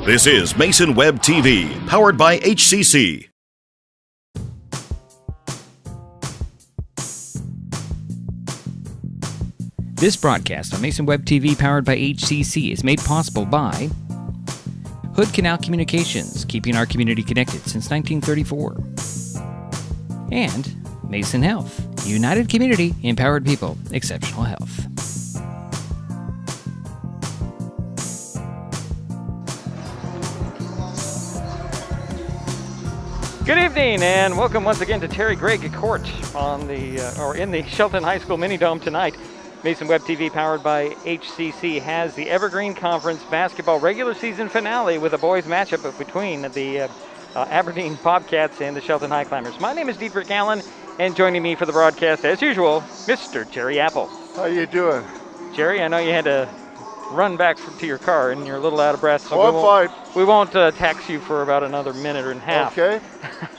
This is Mason Web TV, powered by HCC. This broadcast on Mason Web TV, powered by HCC, is made possible by Hood Canal Communications, keeping our community connected since 1934. And Mason Health, united community, empowered people, exceptional health. Good evening and welcome once again to Terry Gregg Court on in the Shelton High School Mini Dome tonight. Mason Web TV, powered by HCC, has the Evergreen Conference basketball regular season finale with a boys matchup between the Aberdeen Bobcats and the Shelton Highclimbers. My name is Dietrich Allen, and joining me for the broadcast, as usual, Mr. Jerry Apple. How you doing? Jerry, I know you had to run back to your car and you're a little out of breath, so we won't tax you for about another minute and a half. Okay.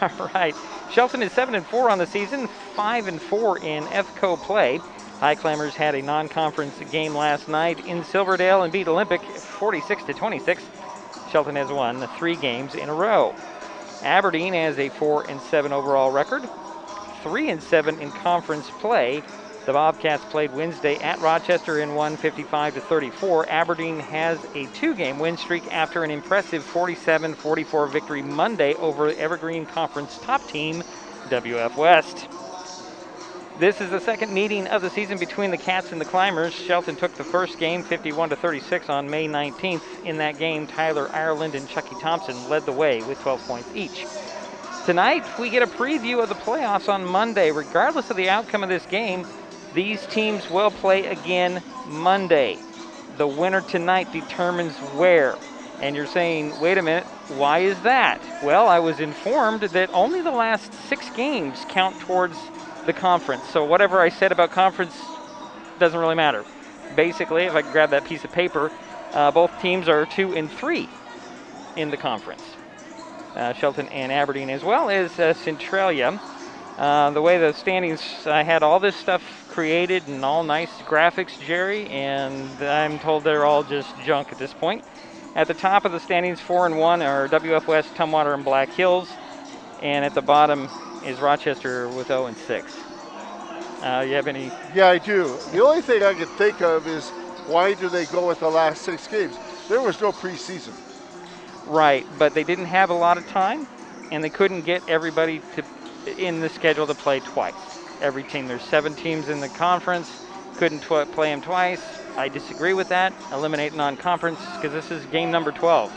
All right. Shelton is 7-4 on the season, 5-4 in FCO play. Highclimbers had a non-conference game last night in Silverdale and beat Olympic 46-26. Shelton has won 3 games in a row. Aberdeen has a 4-7 overall record, 3-7 in conference play. The Bobcats played Wednesday at Rochester and won 55-34. Aberdeen has a 2-game win streak after an impressive 47-44 victory Monday over Evergreen Conference top team, WF West. This is the second meeting of the season between the Cats and the Climbers. Shelton took the first game 51-36 on May 19th. In that game, Tyler Ireland and Chucky Thompson led the way with 12 points each. Tonight, we get a preview of the playoffs on Monday. Regardless of the outcome of this game, these teams will play again Monday. The winner tonight determines where. And you're saying, wait a minute, why is that? Well, I was informed that only the last 6 games count towards the conference. So whatever I said about conference doesn't really matter. Basically, if I grab that piece of paper, both teams are 2-3 in the conference. Shelton and Aberdeen, as well as Centralia. The way the standings, I had all this stuff created and all nice graphics, Jerry, and I'm told they're all just junk at this point. At the top of the standings, 4-1 are WF West, Tumwater, and Black Hills, and at the bottom is Rochester with 0-6. You have any? Yeah, I do. The only thing I can think of is, why do they go with the last 6 games? There was no preseason. Right, but they didn't have a lot of time, and they couldn't get everybody in the schedule to play twice. Every team, there's 7 teams in the conference, couldn't play them twice. I disagree with that. Eliminate non-conference, because this is game number 12.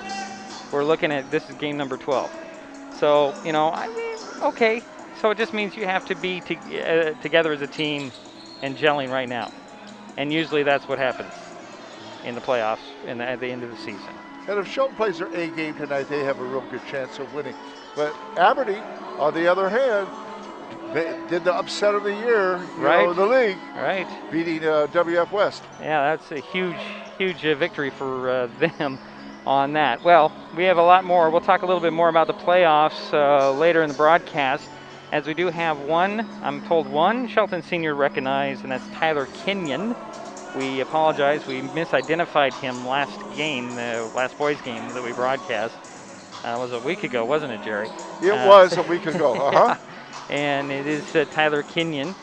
We're looking at, this is game number 12. So, you know, okay. So it just means you have to be together as a team and gelling right now. And usually that's what happens in the playoffs at the end of the season. And if Shelton plays their A game tonight, they have a real good chance of winning. But Aberdeen, on the other hand, did the upset of the year, in the league, beating WF West. Yeah, that's a huge victory for them on that. Well, we have a lot more. We'll talk a little bit more about the playoffs later in the broadcast, as we do have I'm told one Shelton senior recognized, and that's Tyler Kenyon. We apologize. We misidentified him last game, the last boys game that we broadcast. It was a week ago, wasn't it, Jerry? It was a week ago. Yeah. And it is Tyler Kenyon.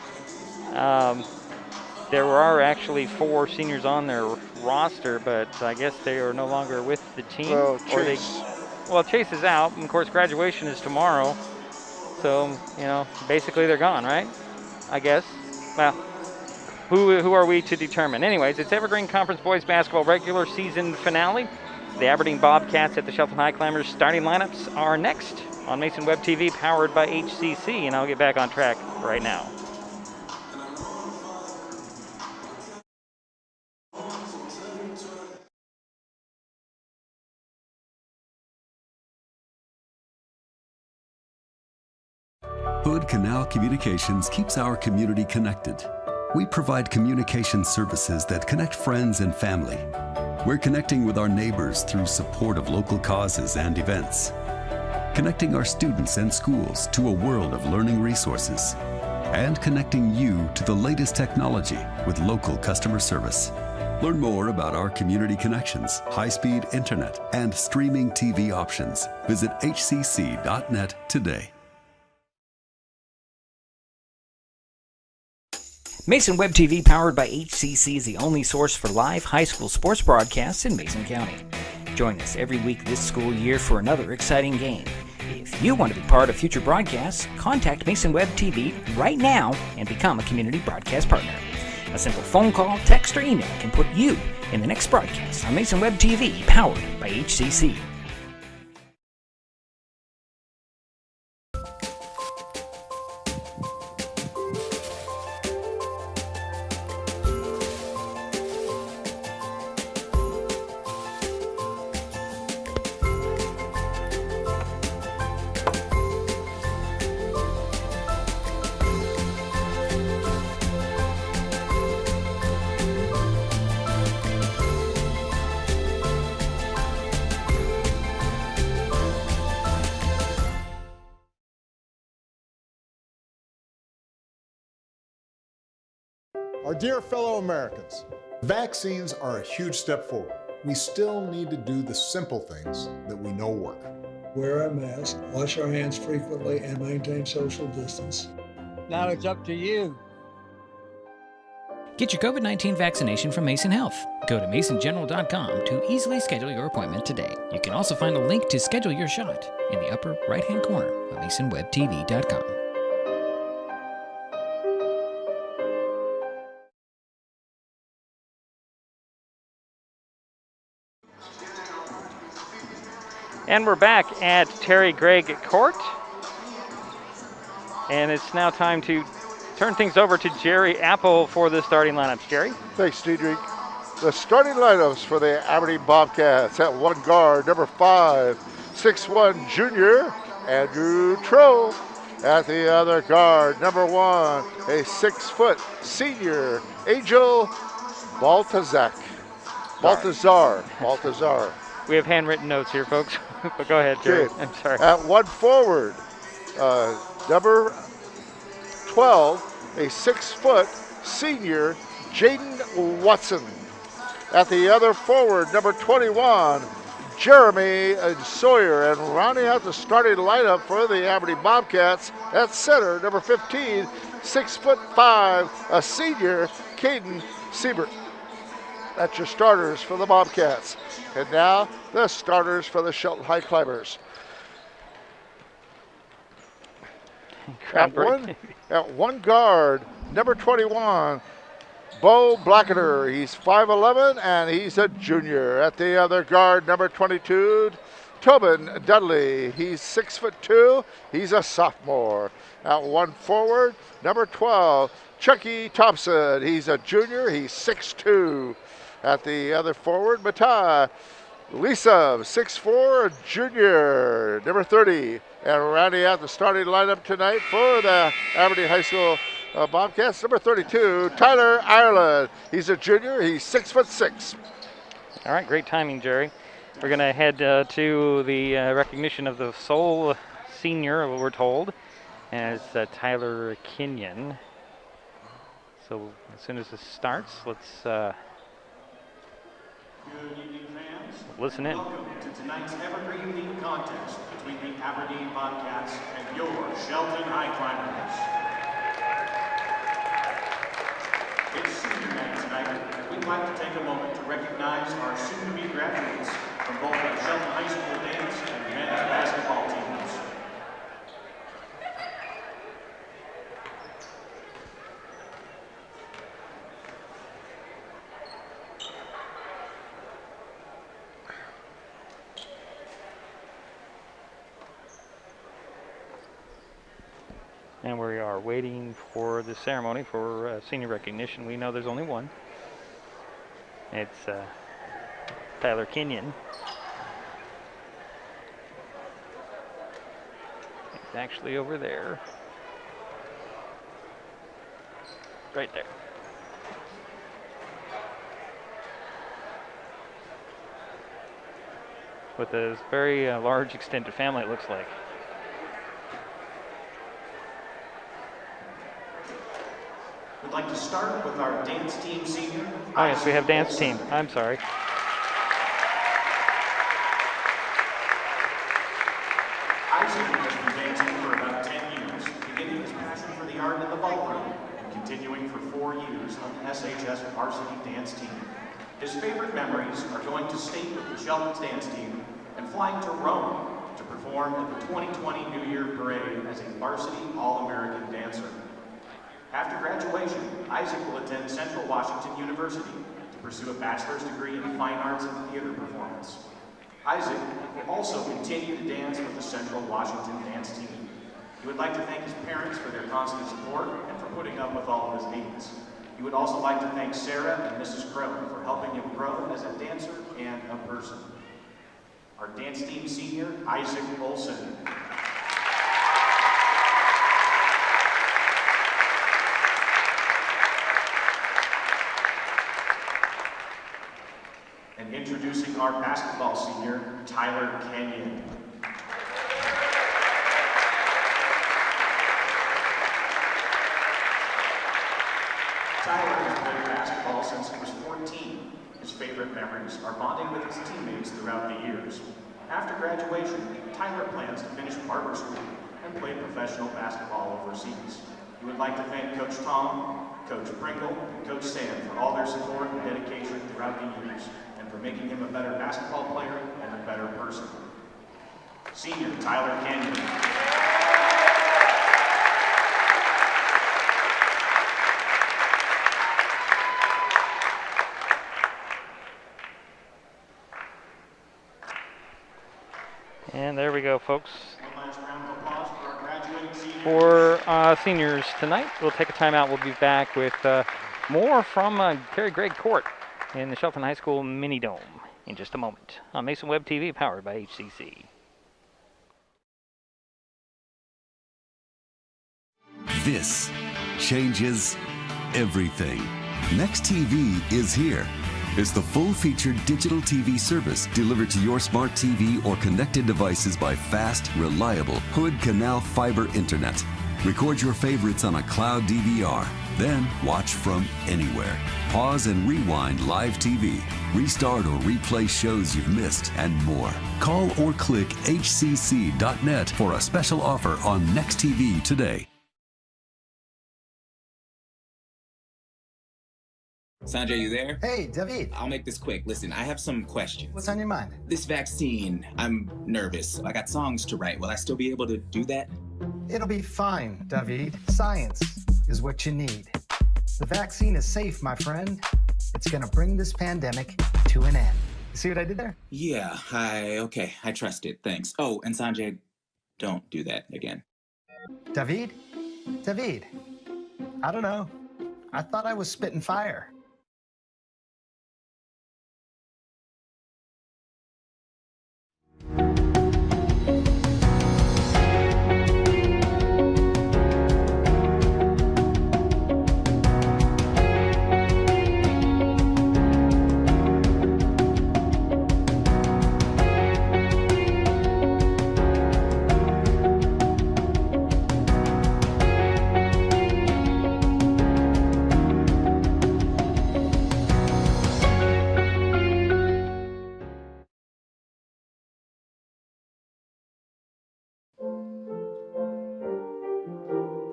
There were actually 4 seniors on their roster, but I guess they are no longer with the team. Well, Chase is out, and of course graduation is tomorrow. So, basically they're gone, right? I guess. Well, who are we to determine? Anyways, it's Evergreen Conference Boys Basketball regular season finale. The Aberdeen Bobcats at the Shelton Highclimbers starting lineups are next on Mason Web TV, powered by HCC, and I'll get back on track right now. Hood Canal Communications keeps our community connected. We provide communication services that connect friends and family. We're connecting with our neighbors through support of local causes and events. Connecting our students and schools to a world of learning resources. And connecting you to the latest technology with local customer service. Learn more about our community connections, high-speed internet, and streaming TV options. Visit hcc.net today. Mason Web TV, powered by HCC, is the only source for live high school sports broadcasts in Mason County. Join us every week this school year for another exciting game. If you want to be part of future broadcasts, contact Mason Web TV right now and become a community broadcast partner. A simple phone call, text, or email can put you in the next broadcast on Mason Web TV, powered by HCC. Our dear fellow Americans, vaccines are a huge step forward. We still need to do the simple things that we know work. Wear a mask, wash our hands frequently, and maintain social distance. Now it's up to you. Get your COVID-19 vaccination from Mason Health. Go to masongeneral.com to easily schedule your appointment today. You can also find a link to schedule your shot in the upper right-hand corner of masonwebtv.com. And we're back at Terry Gregg Court. And it's now time to turn things over to Jerry Apple for the starting lineups. Jerry? Thanks, Diedrich. The starting lineups for the Aberdeen Bobcats: at one guard, number 5, 6'1" junior, Andrew Troll. At the other guard, number 1, a 6-foot senior, Angel Baltazar. We have handwritten notes here, folks. But go ahead, Jerry. Good. I'm sorry. At one forward, number 12, a 6-foot senior, Jaden Watson. At the other forward, number 21, Jeremy Sawyer. And rounding out the starting lineup for the Aberdeen Bobcats, at center, number 15, 6'5", a senior, Caden Siebert. That's your starters for the Bobcats. And now, the starters for the Shelton Highclimbers. At one guard, number 21, Bo Blacketer. He's 5'11", and he's a junior. At the other guard, number 22, Tobin Dudley. He's 6'2". He's a sophomore. At one forward, number 12, Chucky Thompson. He's a junior. He's 6'2". At the other forward, Matai Lisa, 6'4", junior, number 30. And rounding out the starting lineup tonight for the Aberdeen High School Bobcats, number 32, Tyler Ireland. He's a junior. He's 6'6". All right, great timing, Jerry. We're going to head to the recognition of the sole senior, we're told, as Tyler Kenyon. So as soon as this starts, let's Good evening, fans. Listen in. Welcome to tonight's Evergreen League contest between the Aberdeen Bobcats and your Shelton Highclimbers. It's senior night tonight, and we'd like to take a moment to recognize our soon-to-be graduates from both the Shelton High School dance and men's basketball teams. And we are waiting for the ceremony for senior recognition. We know there's only one. It's Tyler Kenyon. He's actually over there. Right there. With a very large extended family, it looks like. We'd like to start with our dance team senior. Oh, yes, we have dance team. I'm sorry. Isaac has been dancing for about 10 years, beginning his passion for the art in the ballroom and continuing for 4 years on the SHS varsity dance team. His favorite memories are going to state with the Shelton's dance team and flying to Rome to perform at the 2020 New Year Parade as a varsity All-American dancer. After graduation, Isaac will attend Central Washington University to pursue a bachelor's degree in fine arts and theater performance. Isaac will also continue to dance with the Central Washington dance team. He would like to thank his parents for their constant support and for putting up with all of his needs. He would also like to thank Sarah and Mrs. Crow for helping him grow as a dancer and a person. Our dance team senior, Isaac Olson. And introducing our basketball senior, Tyler Kenyon. Tyler has played basketball since he was 14. His favorite memories are bonding with his teammates throughout the years. After graduation, Tyler plans to finish barber school and play professional basketball overseas. He would like to thank Coach Tom, Coach Pringle, and Coach Sam for all their support and dedication throughout the years, and for making him a better basketball player and a better person. Senior Tyler Kenyon. And there we go, folks. One last round of applause for our graduating seniors. For seniors tonight, we'll take a timeout. We'll be back with more from Terry Gregg Court in the Shelton High School Mini Dome in just a moment on Mason Web TV, powered by HCC. This changes everything. Next TV is here. It's the full-featured digital TV service delivered to your smart TV or connected devices by fast, reliable Hood Canal fiber internet. Record your favorites on a cloud DVR, then watch from anywhere. Pause and rewind live TV, restart or replay shows you've missed, and more. Call or click hcc.net for a special offer on Next TV today. Sanjay, you there? Hey, David. I'll make this quick. Listen, I have some questions. What's on your mind? This vaccine, I'm nervous. I got songs to write. Will I still be able to do that? It'll be fine, David. Science is what you need. The vaccine is safe, my friend. It's gonna bring this pandemic to an end. You see what I did there? Yeah, okay, I trust it, thanks. Oh, and Sanjay, don't do that again. David? David, I don't know. I thought I was spitting fire.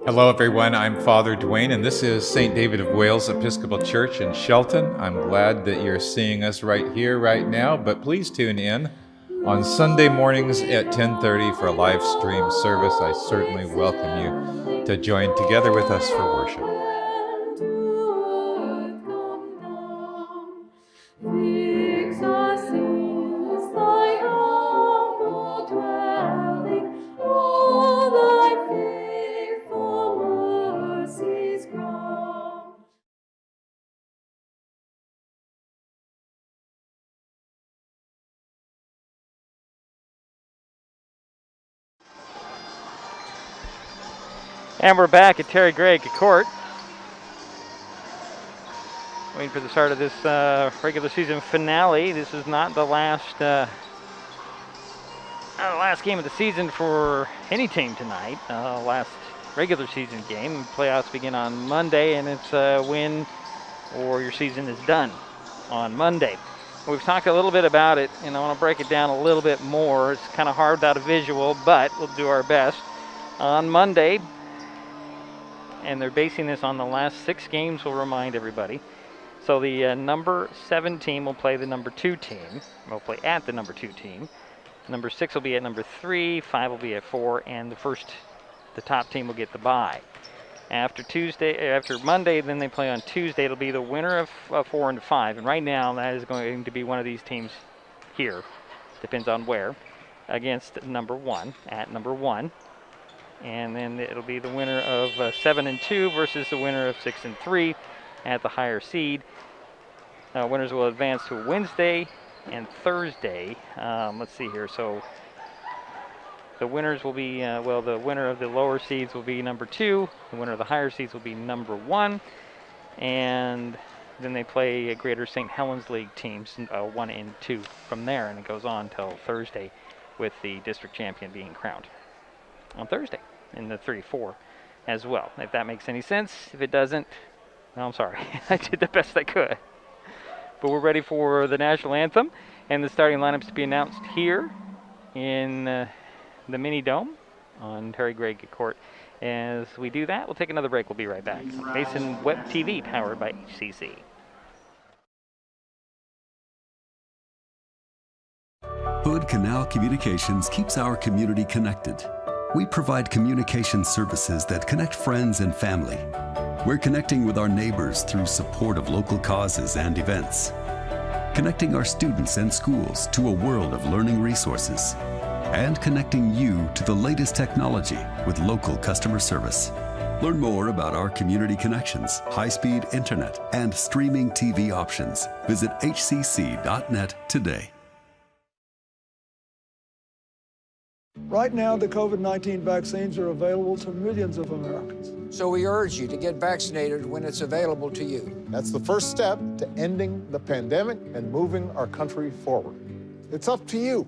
Hello everyone, I'm Father Dwayne and this is St. David of Wales Episcopal Church in Shelton. I'm glad that you're seeing us right here, right now, but please tune in on Sunday mornings at 10:30 for a live stream service. I certainly welcome you to join together with us for worship. And we're back at Terry Gregg Court. Waiting for the start of this regular season finale. This is not the last game of the season for any team tonight. Last regular season game. Playoffs begin on Monday, and it's a win or your season is done on Monday. We've talked a little bit about it, and I want to break it down a little bit more. It's kind of hard without a visual, but we'll do our best. On Monday, and they're basing this on the last 6 games, we'll remind everybody. So the number 7 team will play the number 2 team. We'll play at the number 2 team. Number 6 will be at number 3, 5 will be at 4, and the top team will get the bye. After Monday, then they play on Tuesday. It'll be the winner of 4 and 5. And right now, that is going to be one of these teams here. Depends on where. Against number 1, at number 1. And then it'll be the winner of 7 and 2 versus the winner of 6 and 3 at the higher seed. Winners will advance to Wednesday and Thursday. Let's see here. So the winners will be, the winner of the lower seeds will be number 2. The winner of the higher seeds will be number 1. And then they play Greater St. Helens League teams, 1 and 2 from there. And it goes on till Thursday with the district champion being crowned on Thursday in the 3-4 as well. If that makes any sense. If it doesn't, no, I'm sorry. I did the best I could. But we're ready for the national anthem and the starting lineups to be announced here in the mini dome on Terry Gregg Court. As we do that, we'll take another break. We'll be right back. Mason Web TV, powered by HCC. Hood Canal Communications keeps our community connected. We provide communication services that connect friends and family. We're connecting with our neighbors through support of local causes and events, connecting our students and schools to a world of learning resources, and connecting you to the latest technology with local customer service. Learn more about our community connections, high-speed internet, and streaming TV options. Visit hcc.net today. Right now, the COVID-19 vaccines are available to millions of Americans. So we urge you to get vaccinated when it's available to you. That's the first step to ending the pandemic and moving our country forward. It's up to you.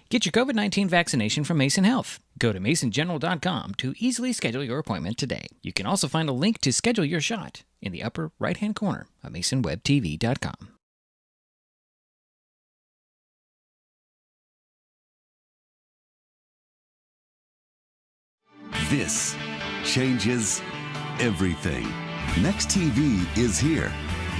Get your COVID-19 vaccination from Mason Health. Go to masongeneral.com to easily schedule your appointment today. You can also find a link to schedule your shot in the upper right-hand corner of masonwebtv.com. This changes everything. Next TV is here.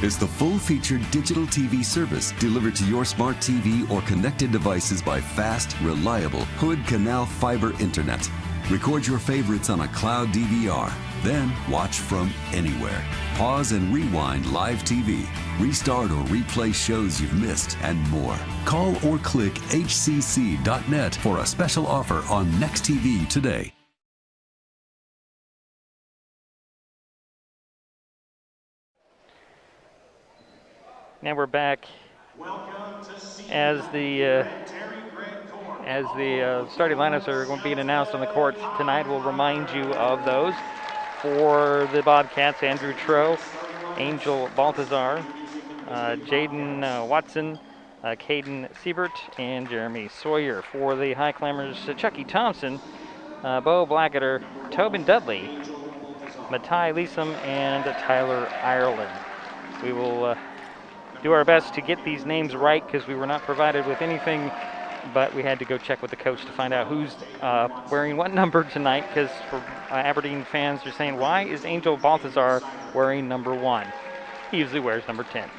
It's the full-featured digital TV service delivered to your smart TV or connected devices by fast, reliable Hood Canal Fiber Internet. Record your favorites on a cloud DVR, then watch from anywhere. Pause and rewind live TV, restart or replay shows you've missed, and more. Call or click hcc.net for a special offer on Next TV today. Now we're back as the starting lineups are going to be announced on the court tonight. We'll remind you of those. For the Bobcats, Andrew Troe, Angel Baltazar, Jaden Watson, Caden Siebert, and Jeremy Sawyer. For the Highclimbers, Chucky Thompson, Bo Blacketer, Tobin Dudley, Matai Leesom, and Tyler Ireland. We will do our best to get these names right because we were not provided with anything, but we had to go check with the coach to find out who's wearing what number tonight, because for Aberdeen fans are saying, why is Angel Baltazar wearing number 1? He usually wears number 10.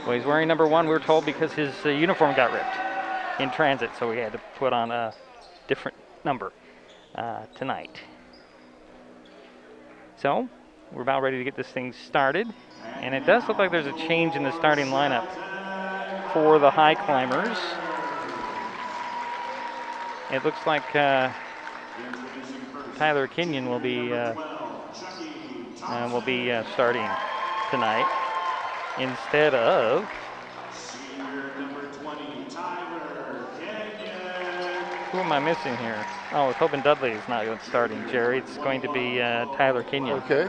Well, he's wearing number 1, we were told, because his uniform got ripped in transit, so we had to put on a different number tonight. So we're about ready to get this thing started. And it does look like there's a change in the starting lineup for the Highclimbers. It looks like Tyler Kenyon will be starting tonight instead of who am I missing here? Oh, Tobin Dudley is not starting, Jerry. It's going to be Tyler Kenyon. Okay.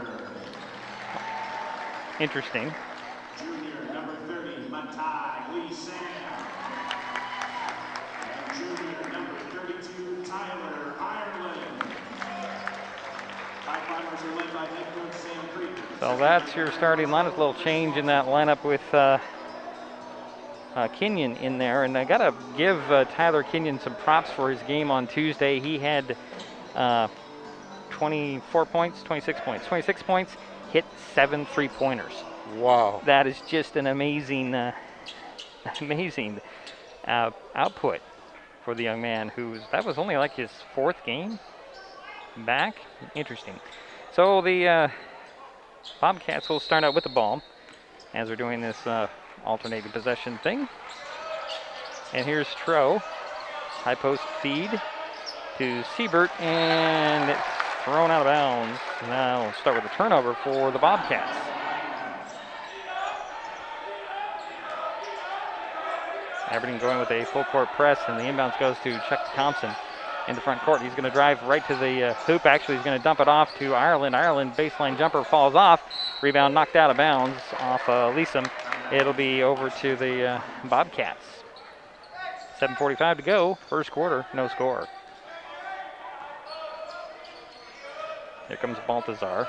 Interesting. Junior number 30, Matai Lee Sam. And junior number 32, Tyler Ireland. Highclimbers are led by head coach Sam Krieger. So that's your starting lineup. A little change in that lineup with Kenyon in there. And I got to give Tyler Kenyon some props for his game on Tuesday. He had 24 points, 26 points. 26 points, hit 7 3-pointers. Wow. That is just an amazing, amazing output for the young man that was only like his 4th game back. Interesting. So the Bobcats will start out with the ball as we're doing this alternating possession thing. And here's Tro. High post feed to Siebert, and it's thrown out of bounds. Now we'll start with a turnover for the Bobcats. Aberdeen going with a full court press, and the inbounds goes to Chuck Thompson in the front court. He's going to drive right to the hoop. Actually, he's going to dump it off to Ireland. Ireland baseline jumper falls off. Rebound knocked out of bounds off Leeson. It'll be over to the Bobcats. 7:45 to go. First quarter, no score. Here comes Baltazar.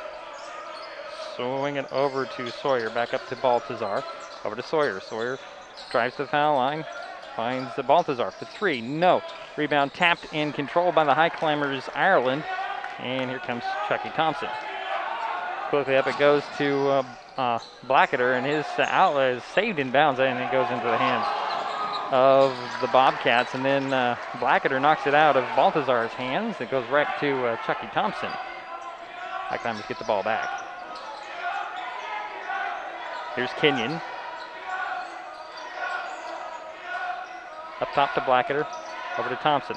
Swing it over to Sawyer. Back up to Baltazar. Over to Sawyer. Sawyer drives to the foul line. Finds the Baltazar for 3. No. Rebound tapped and controlled by the Highclimbers, Ireland. And here comes Chucky Thompson. Quickly up it goes to Blacketer, and his outlet is saved in bounds, and it goes into the hands of the Bobcats. And then Blacketer knocks it out of Baltazar's hands. It goes right to Chucky Thompson. Highclimbers get the ball back. Here's Kenyon. Up top to Blacketer. Over to Thompson.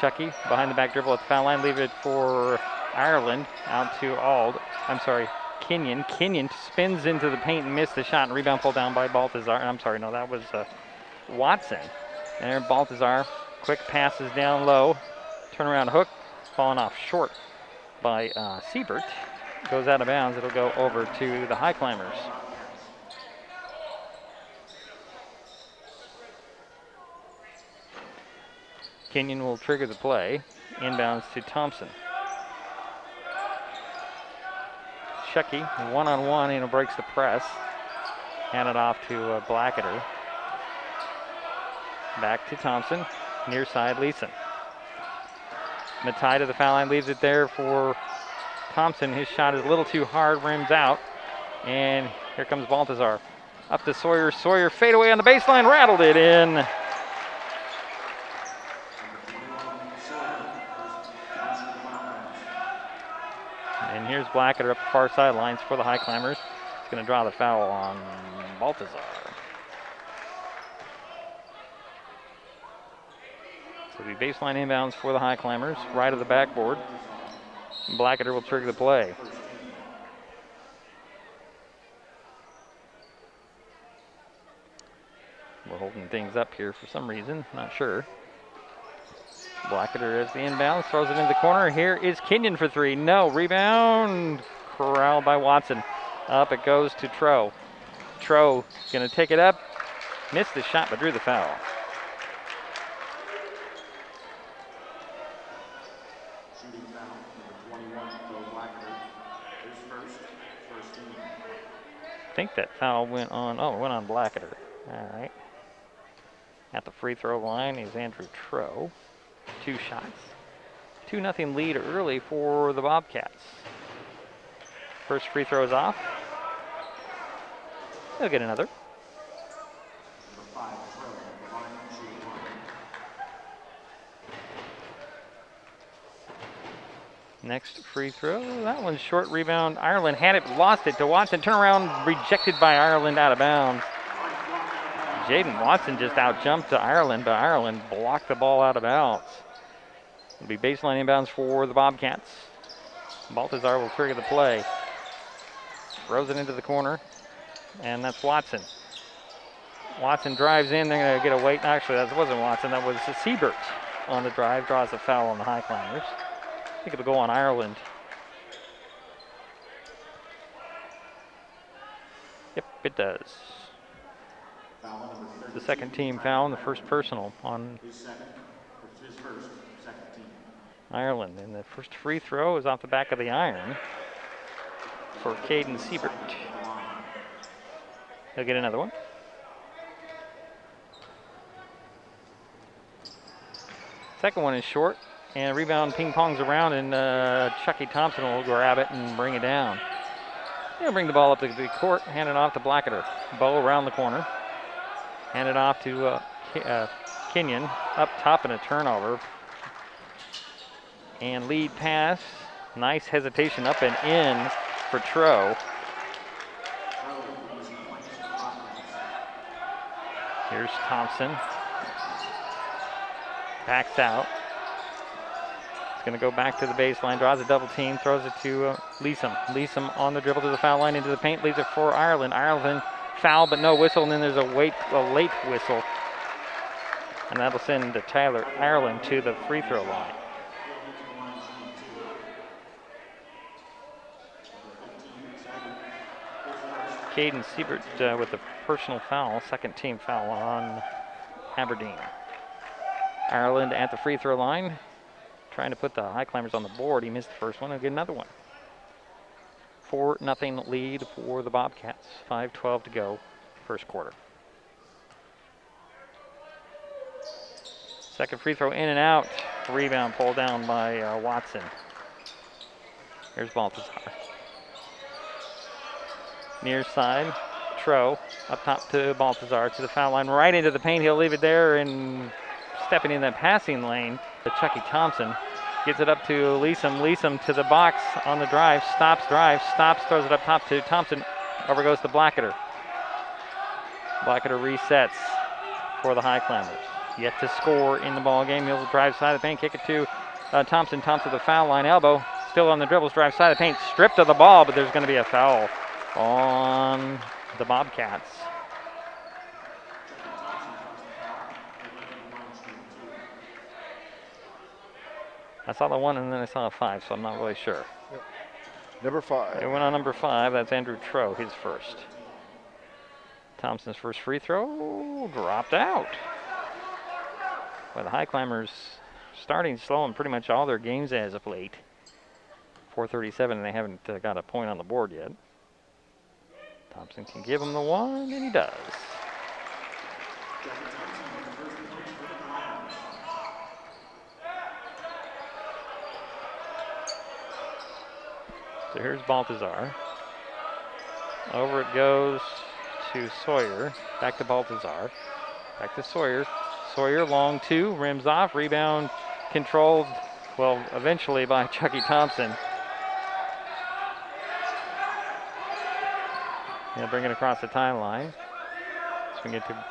Chucky behind the back dribble at the foul line. Leave it for Ireland. Out to Kenyon. Kenyon spins into the paint and missed the shot. And rebound pulled down by Baltazar. I'm sorry, no, that was Watson. And there Baltazar. Quick passes down low. Turnaround hook. Falling off short by Siebert. Goes out of bounds. It'll go over to the Highclimbers. Kenyon will trigger the play. Inbounds to Thompson. Chucky, one-on-one, and breaks the press. Hand it off to Blacketer. Back to Thompson. Near side, Leeson. Matai to the foul line, leaves it there for Thompson. His shot is a little too hard, rims out. And here comes Baltazar. Up to Sawyer. Sawyer fade away on the baseline, rattled it in. And here's Blacketer up the far sidelines for the Highclimbers. He's going to draw the foul on Baltazar. So the baseline inbounds for the Highclimbers, right of the backboard. Blacketer will trigger the play. We're holding things up here for some reason, not sure. Blacketer has the inbound, throws it into the corner. Here is Kenyon for 3. No, rebound, corralled by Watson. Up it goes to Tro. Tro gonna take it up, missed the shot but drew the foul. Shooting foul, number 21, Joe Blacketer. His first team. I think that foul went on Blacketer. All right. At the free throw line is Andrew Tro. 2 shots. 2-0 lead early for the Bobcats. First free throw is off. They'll get another. Next free throw. That one's short. Rebound. Ireland had it, lost it to Watson. Turnaround rejected by Ireland, out of bounds. Jaden Watson just out-jumped to Ireland, but Ireland blocked the ball out of bounds. It'll be baseline inbounds for the Bobcats. Baltazar will trigger the play. Throws it into the corner, and that's Watson. Watson drives in. They're going to get a wait. Actually, that wasn't Watson. That was Siebert on the drive. Draws a foul on the Highclimbers. I think it'll go on Ireland. Yep, it does. The second team foul and the first personal on Ireland. And the first free throw is off the back of the iron for Caden Siebert. He'll get another one. Second one is short, and a rebound ping-pongs around, and Chucky Thompson will grab it and bring it down. He'll bring the ball up to the court, hand it off to Blacketer. Bow around the corner. Hand it off to Kenyon, up top and a turnover. And lead pass, nice hesitation up and in for Tro. Here's Thompson. Backs out. It's going to go back to the baseline, draws a double team, throws it to Leesom. Leesom on the dribble to the foul line, into the paint, leaves it for Ireland. Ireland foul, but no whistle, and then there's a late whistle. And that'll send Tyler Ireland to the free throw line. Caden Siebert with the personal foul, second team foul on Aberdeen. Ireland at the free throw line, trying to put the Highclimbers on the board. He missed the first one, he'll get another one. 4-0 lead for the Bobcats, 5:12 to go, first quarter. Second free throw in and out, rebound pulled down by Watson. Here's Balthazar. Near side, Tro, up top to Balthazar, to the foul line, right into the paint. He'll leave it there, and stepping in that passing lane, Chucky Thompson gets it up to Leesom. Leesom to the box on the drive, stops, throws it up top to Thompson. Over goes to Blacketer. Blacketer resets for the Highclimbers. Yet to score in the ball game. He'll drive side of the paint, kick it to Thompson. Thompson to the foul line, elbow, still on the dribbles, drive side of the paint, stripped of the ball, but there's going to be a foul on the Bobcats. I saw the 1 and then I saw a 5, so I'm not really sure. Yep. Number 5. It went on number 5. That's Andrew Tro, his first. Thompson's first free throw dropped out. Well, the Highclimbers starting slow in pretty much all their games as of late. 4:37, and they haven't got a point on the board yet. Thompson can give him the 1, and he does. So here's Balthazar. Over it goes to Sawyer. Back to Balthazar. Back to Sawyer. Sawyer, long 2, rims off. Rebound controlled, well, eventually by Chucky Thompson. He'll bring it across the timeline. Swing it to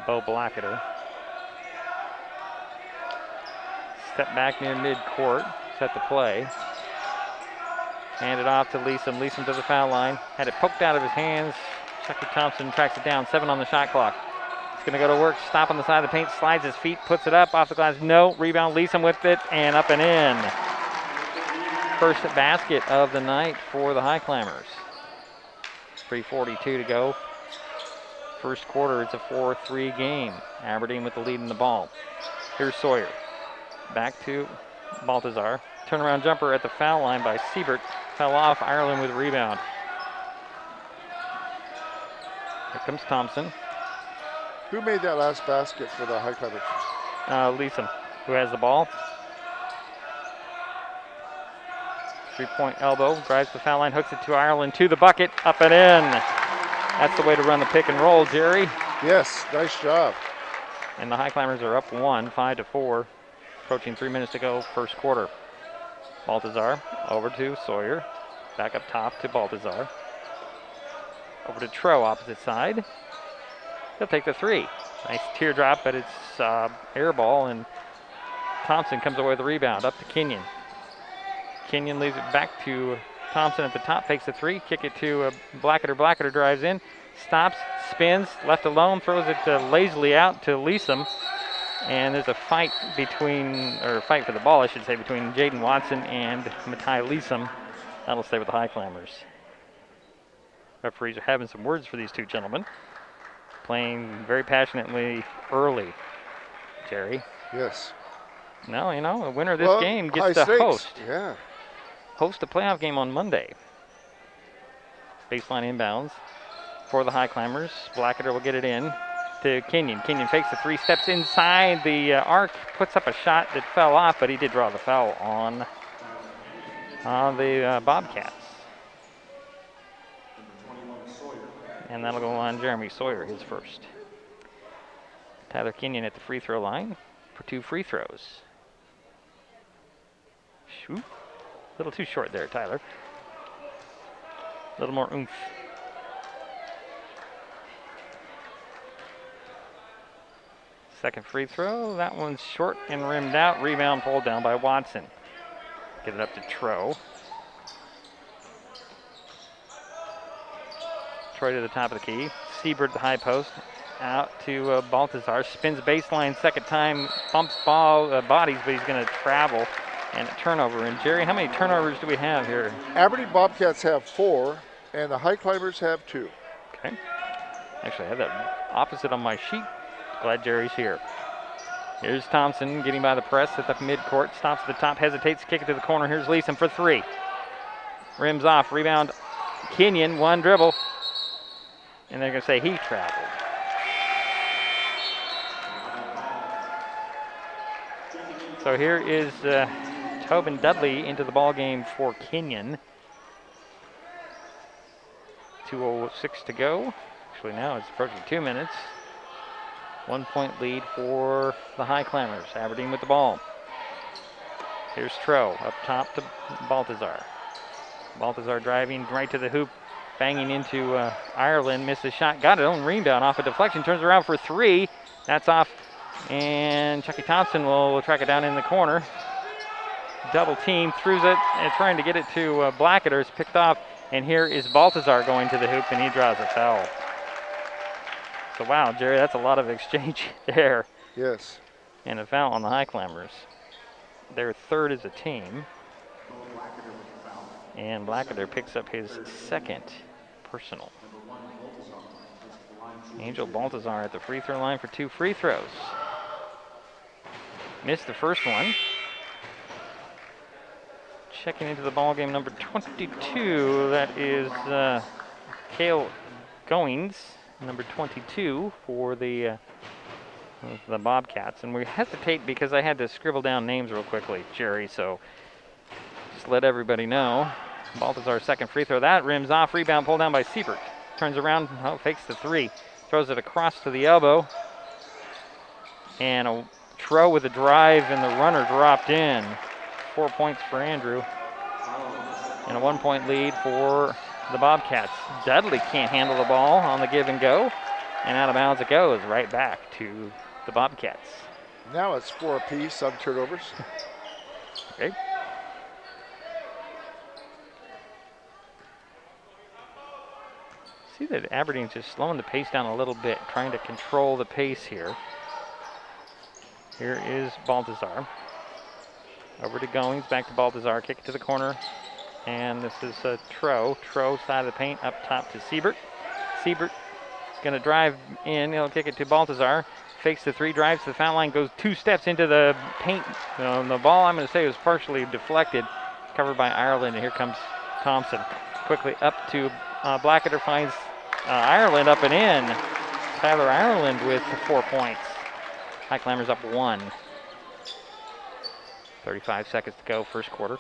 Bo Blacketer. Step back near midcourt. Set the play. Hand it off to Leesom. Leesom to the foul line. Had it poked out of his hands. Chucky Thompson tracks it down. 7 on the shot clock. He's going to go to work. Stop on the side of the paint. Slides his feet. Puts it up. Off the glass. No. Rebound. Leesom with it. And up and in. First basket of the night for the Highclimbers. 3:42 to go. First quarter. It's a 4-3 game. Aberdeen with the lead in the ball. Here's Sawyer. Back to Balthazar. Turnaround jumper at the foul line by Siebert. Fell off. Ireland with a rebound. Here comes Thompson. Who made that last basket for the Highclimbers? Leesom, who has the ball. 3-point elbow. Drives the foul line. Hooks it to Ireland. To the bucket. Up and in. That's the way to run the pick and roll, Jerry. Yes, nice job. And the Highclimbers are up 1, 5-4. Approaching 3 minutes to go, first quarter. Balthazar over to Sawyer. Back up top to Balthazar. Over to Tro, opposite side. He'll take the 3. Nice teardrop, but it's air ball, and Thompson comes away with the rebound. Up to Kenyon. Kenyon leaves it back to Thompson at the top, takes the 3. Kick it to Blacketer. Blacketer drives in, stops, spins, left alone, throws it lazily out to Leesom. And there's a fight fight for the ball, I should say, between Jaden Watson and Matai Leesom. That'll stay with the Highclimbers. Referees are having some words for these two gentlemen. Playing very passionately early, Jerry. Yes. No, you know, the winner of this game gets to host a playoff game on Monday. Baseline inbounds for the Highclimbers. Blackadder will get it in to Kenyon. Kenyon fakes the 3, steps inside the arc, puts up a shot that fell off, but he did draw the foul on the Bobcats. And that'll go on Jeremy Sawyer, his first. Tyler Kenyon at the free throw line for 2 free throws. Shoot. A little too short there, Tyler. A little more oomph. Second free throw. That one's short and rimmed out. Rebound pulled down by Watson. Get it up to Tro. Troy to the top of the key. Siebert the high post. Out to Baltazar. Spins baseline second time. Bumps bodies, but he's going to travel. And a turnover. And Jerry, how many turnovers do we have here? Aberdeen Bobcats have 4, and the Highclimbers have 2. Okay. Actually, I have that opposite on my sheet. Glad Jerry's here. Here's Thompson getting by the press at the midcourt. Stops at the top, hesitates, kick it to the corner. Here's Leeson for 3. Rims off, rebound. Kenyon, 1 dribble. And they're going to say he traveled. So here is Tobin Dudley into the ball game for Kenyon. 2:06 to go. Actually, now it's approaching 2 minutes. 1-point lead for the Highclimbers. Aberdeen with the ball. Here's Tro up top to Baltazar. Baltazar driving right to the hoop, banging into Ireland. Missed a shot, got it own rebound off a deflection, turns around for 3. That's off, and Chucky Thompson will track it down in the corner. Double team, throws it, and trying to get it to Blackadder. It's picked off, and here is Baltazar going to the hoop, and he draws a foul. So, wow, Jerry, that's a lot of exchange there. Yes. And a foul on the Highclimbers. They're third as a team. And Blackadder picks up his second personal. Angel Baltazar at the free throw line for 2 free throws. Missed the first one. Checking into the ball game, number 22. That is Cale Goings, number 22 for the Bobcats. And we hesitate because I had to scribble down names real quickly, Jerry, so just let everybody know. Baltazar's second free throw. That rims off. Rebound pulled down by Siebert. Turns around, fakes the 3. Throws it across to the elbow. And a Tro with a drive, and the runner dropped in. 4 points for Andrew. And a 1-point lead for the Bobcats. Dudley can't handle the ball on the give and go. And out of bounds it goes right back to the Bobcats. Now it's 4 apiece on turnovers. Okay. See that Aberdeen's just slowing the pace down a little bit, trying to control the pace here. Here is Baltazar. Over to Goings, back to Baltazar, kick it to the corner. And this is Tro. Tro side of the paint, up top to Siebert. Siebert going to drive in, he'll kick it to Baltazar. Fakes the 3, drives to the foul line, goes 2 steps into the paint. The ball, I'm going to say, was partially deflected, covered by Ireland, and here comes Thompson. Quickly up to Blackadder, finds Ireland up and in. Tyler Ireland with 4 points. Highclimbers up 1. 35 seconds to go, first quarter.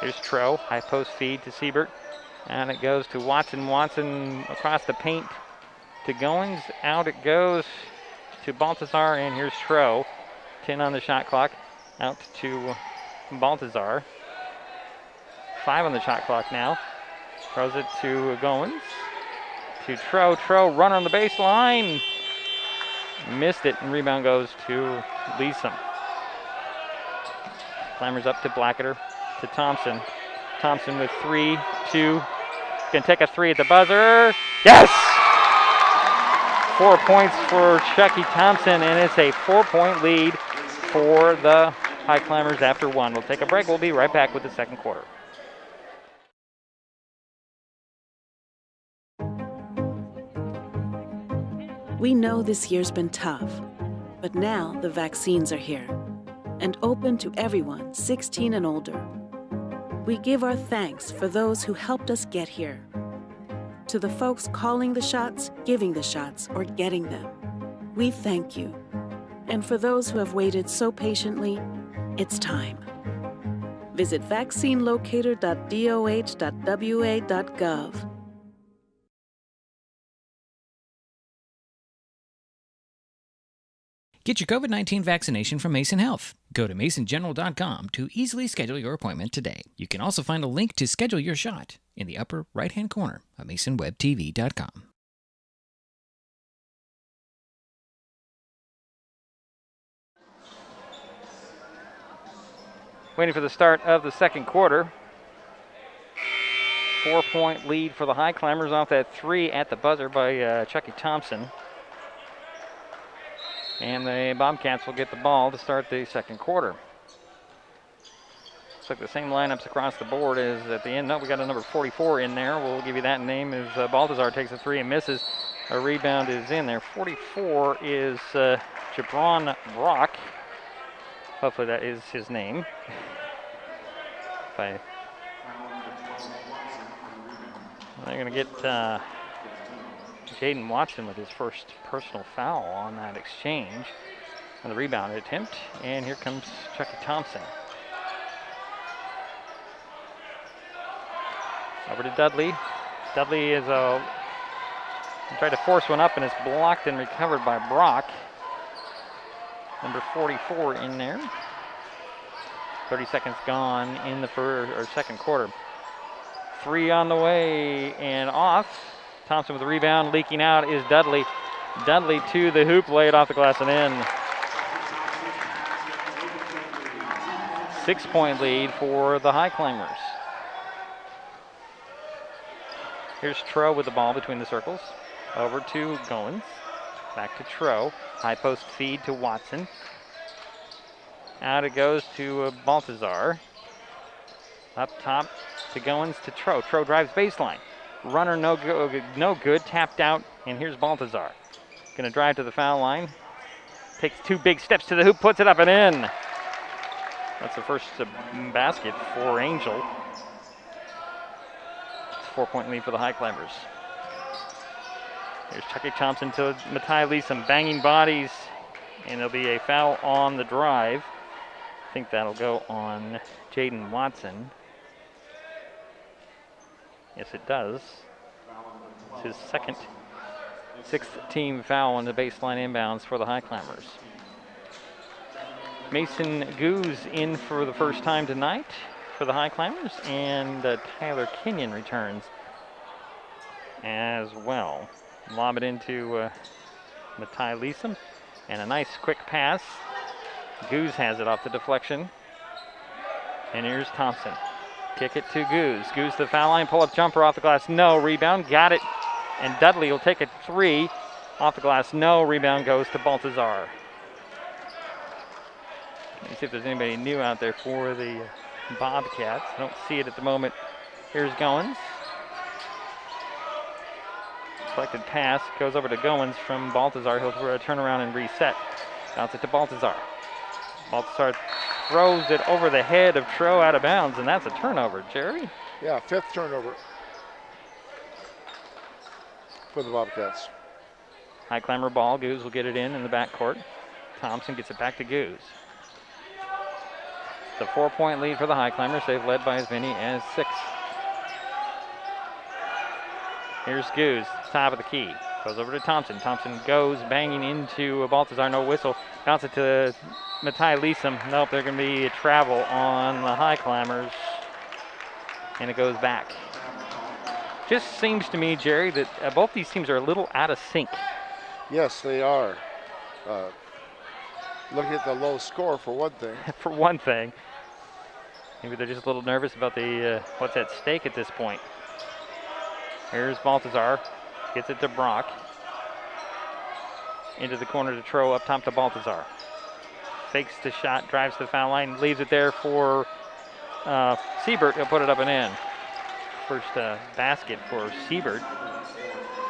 Here's Tro, high post feed to Siebert. And it goes to Watson. Watson across the paint to Goings. Out it goes to Baltazar, and here's Tro. 10 on the shot clock. Out to Baltazar. 5 on the shot clock now. Throws it to Goings. To Tro. Tro, run on the baseline. Missed it, and rebound goes to Leeson. Climbers up to Blackadder, to Thompson. Thompson with 3, 2. Can take a 3 at the buzzer. Yes! 4 points for Chucky Thompson, and it's a 4-point lead for the Highclimbers after 1. We'll take a break. We'll be right back with the second quarter. We know this year's been tough. But now the vaccines are here and open to everyone 16 and older. We give our thanks for those who helped us get here. To the folks calling the shots, giving the shots, or getting them, we thank you. And for those who have waited so patiently, it's time. Visit vaccinelocator.doh.wa.gov. Get your COVID-19 vaccination from Mason Health. Go to masongeneral.com to easily schedule your appointment today. You can also find a link to schedule your shot in the upper right-hand corner of masonwebtv.com. Waiting for the start of the second quarter. 4-point lead for the Highclimbers off that 3 at the buzzer by Chucky Thompson. And the Bobcats will get the ball to start the second quarter. Looks like the same lineups across the board as at the end. No, we got a number 44 in there. We'll give you that name as Baltazar takes a 3 and misses. A rebound is in there. 44 is Jabron Brock. Hopefully that is his name. They're going to get Jaden Watson with his first personal foul on that exchange on the rebound attempt. And here comes Chucky Thompson. Over to Dudley. Dudley is tried to force one up and is blocked and recovered by Brock. Number 44 in there. 30 seconds gone in the second quarter. 3 on the way and off. Thompson with the rebound, leaking out is Dudley. Dudley to the hoop, lay it off the glass and in. 6-point lead for the Highclimbers. Here's Tro with the ball between the circles. Over to Goins. Back to Tro. High post feed to Watson. Out it goes to Baltazar. Up top to Goins to Tro. Tro drives baseline. Runner no good, tapped out, and here's Baltazar. Gonna drive to the foul line. Takes 2 big steps to the hoop, puts it up and in. That's the first basket for Angel. It's a 4-point lead for the Highclimbers. Here's Chucky Thompson to Matai Lee, some banging bodies, and there'll be a foul on the drive. I think that'll go on Jaden Watson. Yes, it does. It's his second 6th team foul on the baseline inbounds for the Highclimbers. Mason Goose in for the first time tonight for the Highclimbers, and Tyler Kenyon returns as well. Lob it into Matai Leeson, and a nice quick pass. Goose has it off the deflection. And here's Thompson. Kick it to Goose. Goose to the foul line, pull-up jumper off the glass. No, rebound, got it. And Dudley will take a 3 off the glass. No, rebound goes to Baltazar. Let me see if there's anybody new out there for the Bobcats. I don't see it at the moment. Here's Goins. Selected pass goes over to Goins from Baltazar. He'll turn around and reset. Bounce it to Baltazar. Baltazar throws it over the head of Tro out of bounds, and that's a turnover, Jerry. Yeah, 5th turnover for the Bobcats. Highclimber ball. Goose will get it in the backcourt. Thompson gets it back to Goose. The 4-point lead for the Highclimbers. They've led by as many as 6. Here's Goose, top of the key. Goes over to Thompson. Thompson goes banging into Baltazar. No whistle. Bounce it to Matai Leeson. Nope, they're going to be a travel on the Highclimbers. And it goes back. Just seems to me, Jerry, that both these teams are a little out of sync. Yes, they are. Looking at the low score for one thing. For one thing. Maybe they're just a little nervous about the what's at stake at this point. Here's Baltazar. Gets it to Brock. Into the corner to Tro, up top to Baltazar. Fakes the shot, drives to the foul line, leaves it there for Siebert. He'll put it up and in. First basket for Siebert.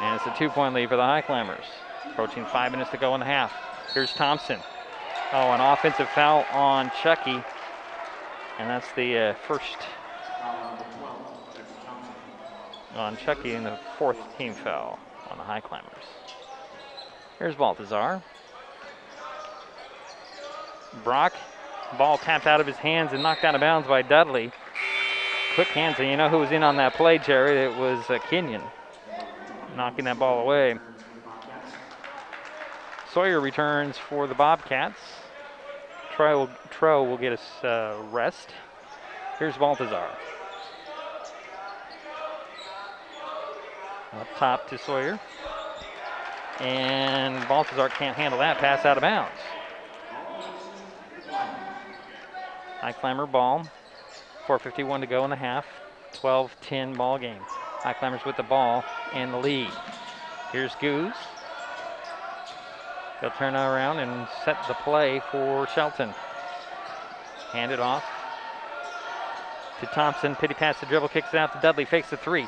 And it's a 2-point lead for the Highclimbers. Approaching 5 minutes to go in the half. Here's Thompson. Oh, an offensive foul on Chucky. And that's the first on Chucky and the 4th team foul on the Highclimbers. Here's Baltazar. Brock, ball tapped out of his hands and knocked out of bounds by Dudley. Quick hands, and you know who was in on that play, Jerry? It was Kenyon knocking that ball away. Sawyer returns for the Bobcats. Tro will get us rest. Here's Baltazar. Up top to Sawyer. And Baltazar can't handle that pass out of bounds. Highclimber ball. 4:51 to go in the half. 12-10 ball game. Highclimbers with the ball and the lead. Here's Goose. He'll turn around and set the play for Shelton. Hand it off to Thompson. Pity pass the dribble, kicks it out to Dudley. Fakes the 3.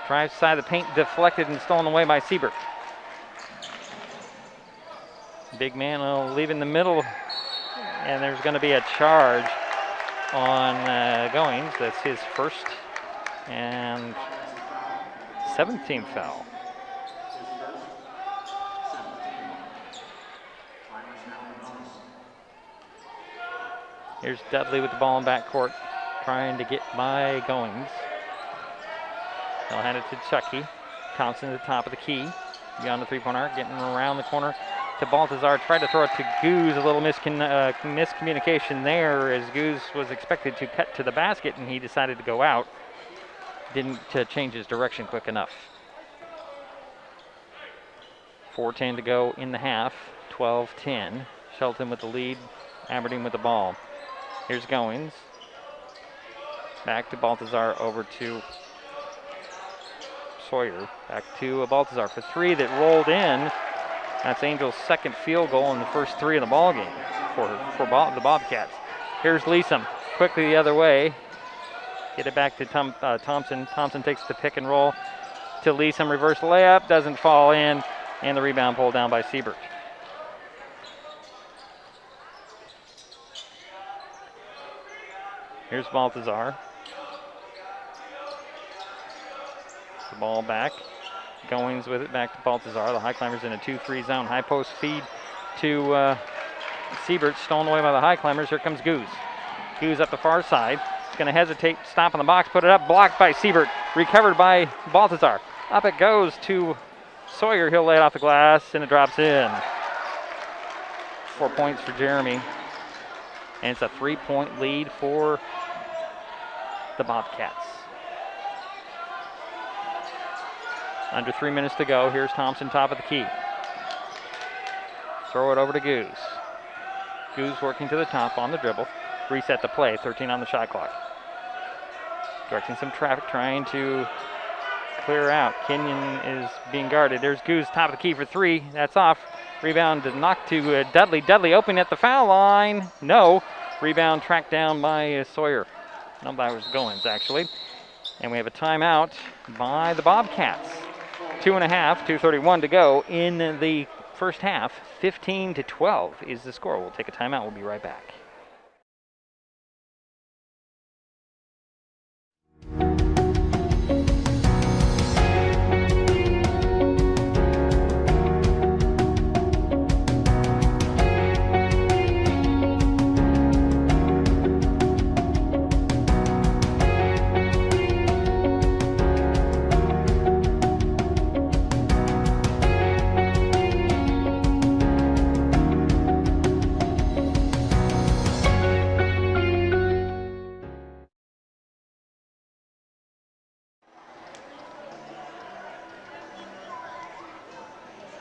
Drives side of the paint, deflected and stolen away by Siebert. Big man will leave in the middle, and there's going to be a charge on Goings. That's his first and 7th team foul. Here's Dudley with the ball in backcourt, trying to get by Goings. They'll hand it to Chucky. Thompson at the top of the key. Beyond the 3-point arc, getting around the corner to Baltazar. Tried to throw it to Goose. A little miscommunication there as Goose was expected to cut to the basket and he decided to go out. Didn't change his direction quick enough. 4:10 to go in the half. 12-10. Shelton with the lead. Aberdeen with the ball. Here's Goings. Back to Baltazar, over to Sawyer. Back to Baltazar for 3 that rolled in. That's Angel's 2nd field goal in the first 3 of the ball game for the Bobcats. Here's Leesom, quickly the other way. Get it back to Thompson. Thompson takes the pick and roll to Leesom. Reverse layup, doesn't fall in, and the rebound pulled down by Siebert. Here's Baltazar. The ball back. Goings with it back to Baltazar. The Highclimbers in a 2-3 zone. High post feed to Siebert. Stolen away by the Highclimbers. Here comes Goose. Goose up the far side. He's going to hesitate, stop in the box, put it up. Blocked by Siebert. Recovered by Baltazar. Up it goes to Sawyer. He'll lay it off the glass, and it drops in. 4 points for Jeremy. And it's a 3-point lead for the Bobcats. Under 3 minutes to go. Here's Thompson, top of the key. Throw it over to Goose. Goose working to the top on the dribble. Reset the play, 13 on the shot clock. Directing some traffic, trying to clear out. Kenyon is being guarded. There's Goose, top of the key for 3. That's off. Rebound knocked to Dudley. Dudley open at the foul line. No. Rebound tracked down by Sawyer. No, that was Goins, actually. And we have a timeout by the Bobcats. 2.5, 2:31 to go in the first half. 15-12 is the score. We'll take a timeout. We'll be right back.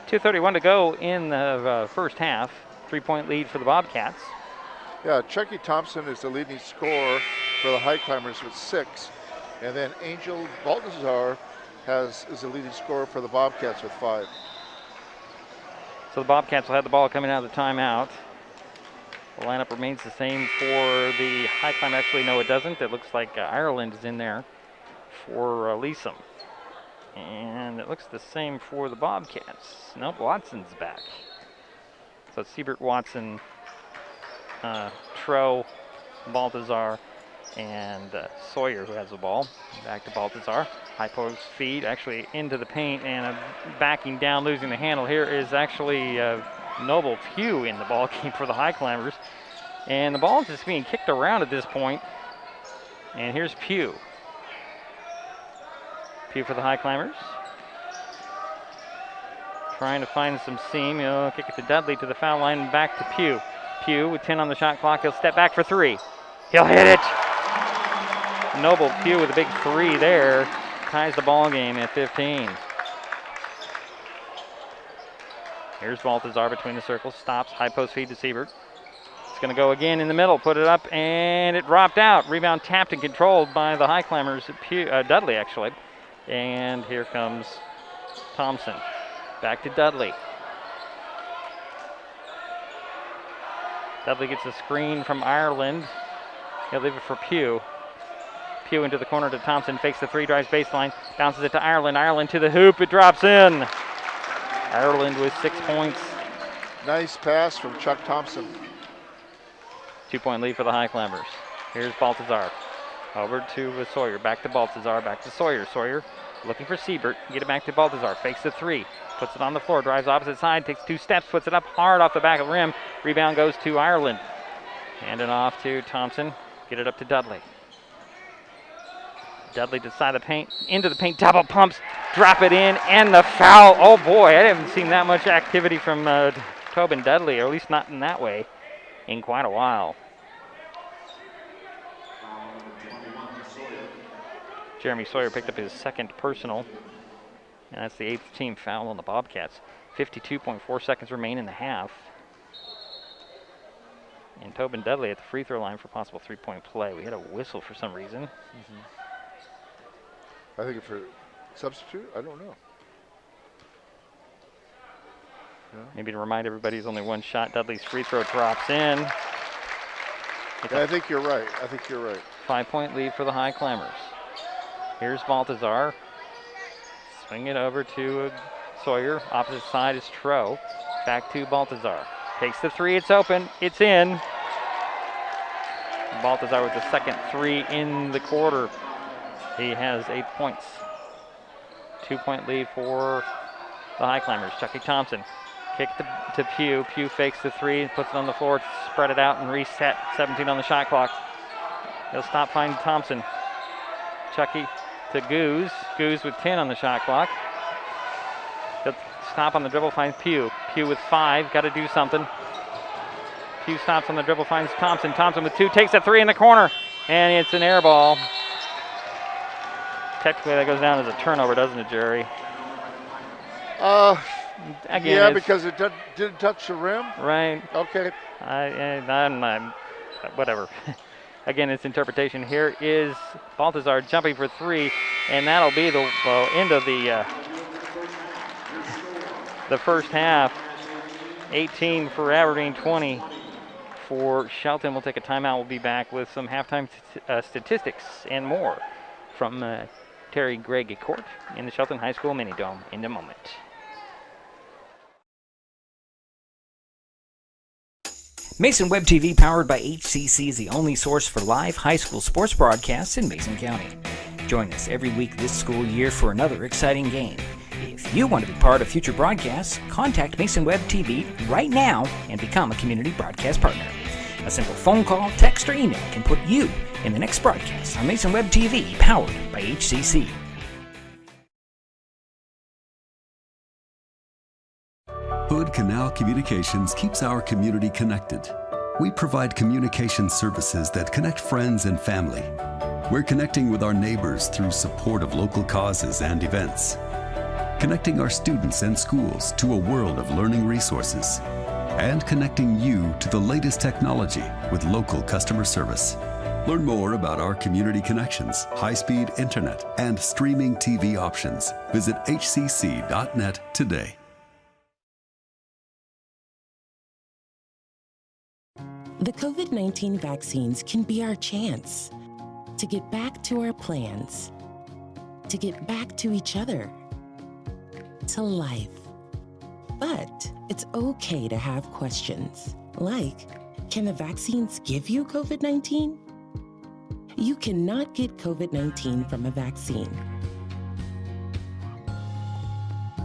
.231 to go in the first half. 3-point lead for the Bobcats. Yeah, Chucky Thompson is the leading scorer for the Highclimbers with 6. And then Angel Baltazar is the leading scorer for the Bobcats with 5. So the Bobcats will have the ball coming out of the timeout. The lineup remains the same for the Highclimb. Actually, no, it doesn't. It looks like Ireland is in there for Leesom. And it looks the same for the Bobcats. Nope, Watson's back. So it's Siebert, Watson, Tro, Baltazar, and Sawyer who has the ball. Back to Baltazar. High post feed actually into the paint and backing down, losing the handle. Here is actually Noble Pugh in the ball game for the Highclimbers. And the ball is just being kicked around at this point. And here's Pugh. Pugh for the Highclimbers. Trying to find some seam. Kick it to Dudley to the foul line and back to Pugh. Pugh with 10 on the shot clock. He'll step back for three. He'll hit it. Noble Pugh with a big three there. Ties the ball game at 15. Here's Baltazar between the circles. Stops. High post feed to Siebert. It's going to go again in the middle. Put it up, and it dropped out. Rebound tapped and controlled by the Highclimbers. Dudley, actually. And here comes Thompson. Back to Dudley. Dudley gets a screen from Ireland. He'll leave it for Pugh. Pugh into the corner to Thompson. Fakes the three, drives baseline. Bounces it to Ireland. Ireland to the hoop. It drops in. Ireland with 6 points. Nice pass from Chuck Thompson. 2-point lead for the Highclimbers. Here's Baltazar. Over to Sawyer. Back to Baltazar. Back to Sawyer. Sawyer looking for Siebert. Get it back to Baltazar. Fakes the three. Puts it on the floor. Drives opposite side. Takes 2 steps. Puts it up hard off the back of the rim. Rebound goes to Ireland. Hand it off to Thompson. Get it up to Dudley. Dudley to the side of the paint. Into the paint. Double pumps. Drop it in. And the foul. Oh, boy. I haven't seen that much activity from Tobin Dudley, or at least not in that way, in quite a while. Jeremy Sawyer picked up his second personal, and that's the 8th team foul on the Bobcats. 52.4 seconds remain in the half. And Tobin Dudley at the free throw line for possible 3-point play. We had a whistle for some reason. I think for substitute, I don't know. Yeah. Maybe to remind everybody there's only one shot. Dudley's free throw drops in. Yeah, I think you're right. 5-point lead for the Highclimbers. Here's Baltazar. Swing it over to Sawyer. Opposite side is Tro. Back to Baltazar. Takes the three. It's open. It's in. Baltazar with the second three in the quarter. He has 8 points. 2-point lead for the Highclimbers. Chucky Thompson. Kick to Pugh. Pugh fakes the three. Puts it on the floor. Spread it out and reset. 17 on the shot clock. He'll stop finding Thompson. Chucky to Goose. Goose with 10 on the shot clock. He'll stop on the dribble, finds Pugh. Pugh with 5, got to do something. Pugh stops on the dribble, finds Thompson. Thompson with 2, takes a 3 in the corner, and it's an air ball. Technically, that goes down as a turnover, doesn't it, Jerry? Again, yeah, because it didn't touch the rim. Right. Okay. I'm whatever. Again, it's interpretation. Here is Baltazar jumping for 3, and that'll be the end of the first half. 18 for Aberdeen, 20 for Shelton. We'll take a timeout. We'll be back with some halftime statistics and more from Terry Gregg Court in the Shelton High School Mini Dome in a moment. Mason Web TV, powered by HCC, is the only source for live high school sports broadcasts in Mason County. Join us every week this school year for another exciting game. If you want to be part of future broadcasts, contact Mason Web TV right now and become a community broadcast partner. A simple phone call, text, or email can put you in the next broadcast on Mason Web TV, powered by HCC. Hood Canal Communications keeps our community connected. We provide communication services that connect friends and family. We're connecting with our neighbors through support of local causes and events. Connecting our students and schools to a world of learning resources. And connecting you to the latest technology with local customer service. Learn more about our community connections, high-speed internet, and streaming TV options. Visit hcc.net today. The COVID-19 vaccines can be our chance to get back to our plans, to get back to each other, to life. But it's okay to have questions, like, can the vaccines give you COVID-19? You cannot get COVID-19 from a vaccine.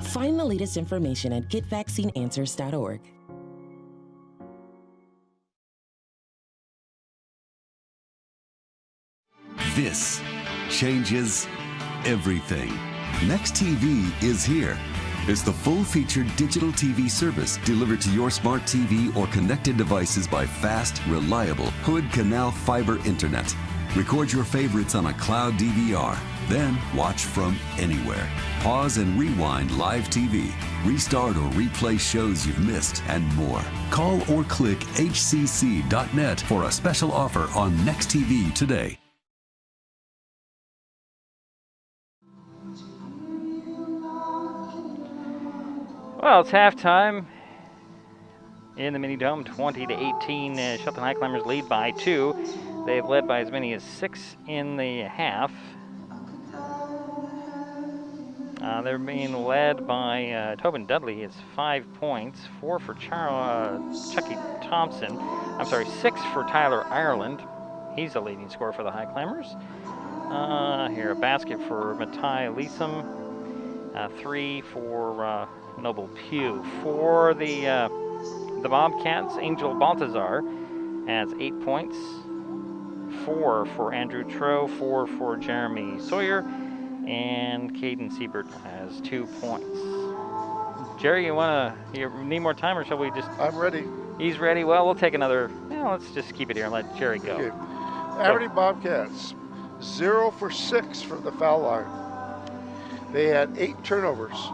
Find the latest information at getvaccineanswers.org. This changes everything. Next TV is here. It's the full-featured digital TV service delivered to your smart TV or connected devices by fast, reliable Hood Canal fiber internet. Record your favorites on a cloud DVR, then watch from anywhere. Pause and rewind live TV, restart or replay shows you've missed, and more. Call or click hcc.net for a special offer on Next TV today. Well, it's halftime in the Mini Dome, 20-18. Shelton Highclimbers lead by 2. They've led by as many as 6 in the half. They're being led by Tobin Dudley. It's 5 points, 4 for Chucky Thompson. I'm sorry, 6 for Tyler Ireland. He's the leading scorer for the Highclimbers. Here, a basket for Matai Leesom. 3 for Noble Pugh. For the Bobcats, Angel Baltazar has 8 points. 4 for Andrew Troe, 4 for Jeremy Sawyer, and Caden Siebert has 2 points. Jerry, you need more time, or shall we just? I'm ready. He's ready. Well, we'll take another. Let's just keep it here and let Jerry go. Okay. Aberdeen Bobcats, 0 for 6 from the foul line. They had 8 turnovers.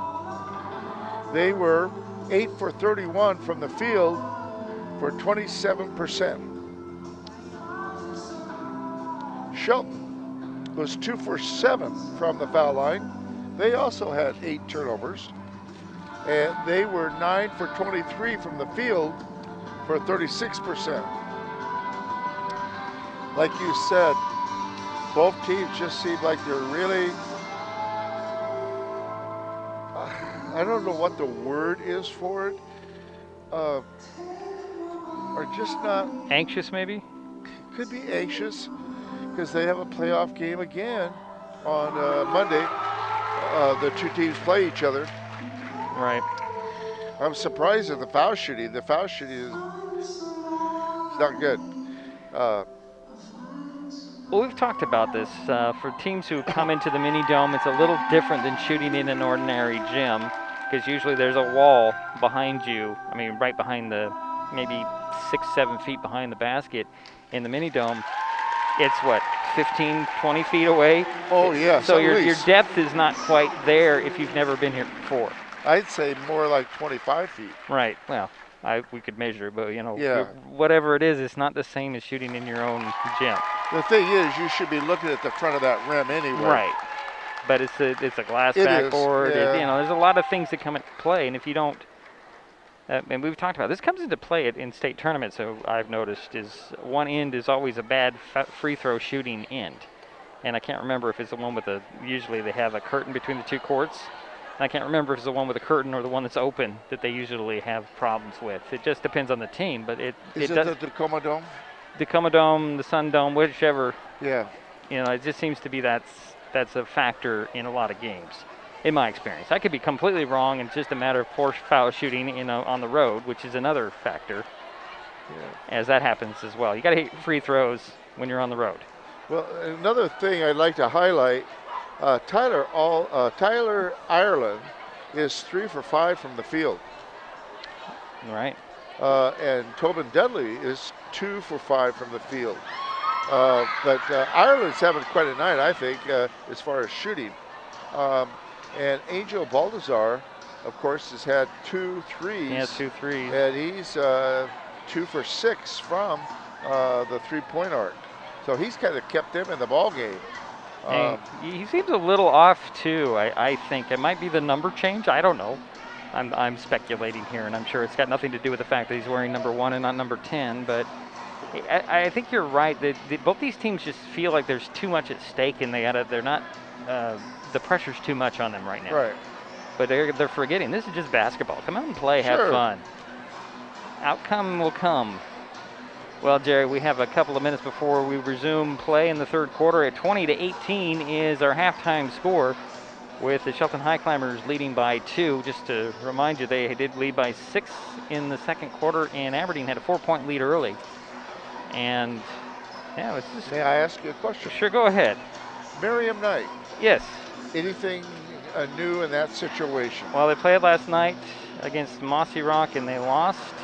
They were 8 for 31 from the field for 27%. Shelton was 2 for 7 from the foul line. They also had 8 turnovers. And they were 9 for 23 from the field for 36%. Like you said, both teams just seem like they're really, I don't know what the word is for it, are just not... Anxious, maybe? Could be anxious, because they have a playoff game again on Monday. The two teams play each other. Right. I'm surprised at the foul shooting. The foul shooting is not good. Well, we've talked about this. For teams who come into the Mini Dome, it's a little different than shooting in an ordinary gym, because usually there's a wall behind you. I mean, right behind the, maybe 6-7 feet behind the basket. In the Mini Dome, it's what, 15, 20 feet away? Oh, yes. So your depth is not quite there if you've never been here before. I'd say more like 25 feet. Right. Well, we could measure, but yeah. Whatever it is, it's not the same as shooting in your own gym. The thing is, you should be looking at the front of that rim anyway. Right. But it's a glass backboard. Yeah. There's a lot of things that come into play, and if you don't, and we've talked about this, comes into play in state tournaments. So I've noticed is one end is always a bad free throw shooting end, and I can't remember if it's the one with usually they have a curtain between the two courts. I can't remember if it's the one with a curtain or the one that's open that they usually have problems with. It just depends on the team, but it does. The Tacoma Dome? Tacoma Dome, the Sun Dome, whichever. Yeah. It just seems to be that's a factor in a lot of games, in my experience. I could be completely wrong, and it's just a matter of poor foul shooting on the road, which is another factor, as that happens as well. You got to hit free throws when you're on the road. Well, another thing I'd like to highlight. Tyler Ireland is 3 for 5 from the field. Right. And Tobin Dudley is 2 for 5 from the field. But Ireland's having quite a night, I think, as far as shooting. And Angel Baltazar, of course, has had 2 threes. Yeah, 2 threes. And he's 2 for 6 from the three-point arc. So he's kind of kept them in the ball game. He seems a little off too. I think it might be the number change. I don't know. I'm speculating here, and I'm sure it's got nothing to do with the fact that he's wearing number 1 and not number 10. But I think you're right. Both these teams just feel like there's too much at stake, and they're not. The pressure's too much on them right now. Right. but they're forgetting this is just basketball. Come out and play, have fun. Outcome will come. Well, Jerry, we have a couple of minutes before we resume play in the third quarter. At 20-18 is our halftime score, with the Shelton Highclimbers leading by 2. Just to remind you, they did lead by 6 in the second quarter, and Aberdeen had a 4-point lead early. And yeah, it's just. May I ask you a question? Sure, go ahead. Miriam Knight. Yes. Anything new in that situation? Well, they played last night against Mossy Rock, and they lost.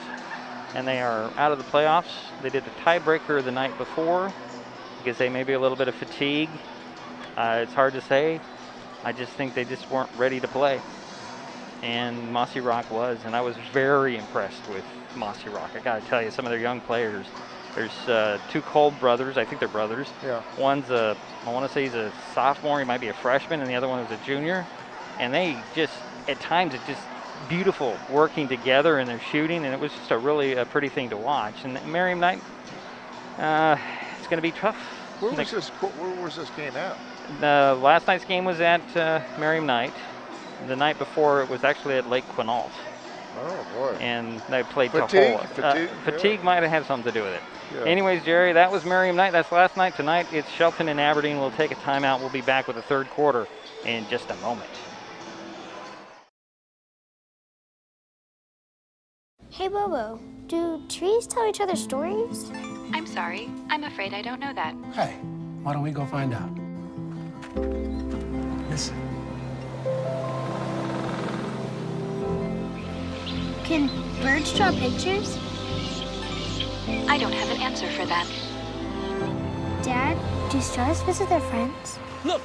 And they are out of the playoffs. They did the tiebreaker the night before because they may be a little bit of fatigue. It's hard to say. I just think they just weren't ready to play. And Mossy Rock was, and I was very impressed with Mossy Rock. I got to tell you, some of their young players. There's 2 Kolb brothers. I think they're brothers. Yeah. One's I want to say he's a sophomore. He might be a freshman, and the other one was a junior. And they just, at times, it just beautiful working together, and they're shooting, and it was just a really pretty thing to watch. And Miriam Knight, it's going to be tough. Where was this game at? Last night's game was at Miriam Knight. The night before it was actually at Lake Quinault. Oh boy! And they played fatigue. Fatigue might have had something to do with it. Yeah. Anyways, Jerry, that was Miriam Knight. That's last night. Tonight it's Shelton and Aberdeen. We'll take a timeout. We'll be back with the third quarter in just a moment. Hey, Bobo, do trees tell each other stories? I'm sorry. I'm afraid I don't know that. Hey, why don't we go find out? Listen. Can birds draw pictures? I don't have an answer for that. Dad, do stars visit their friends? Look!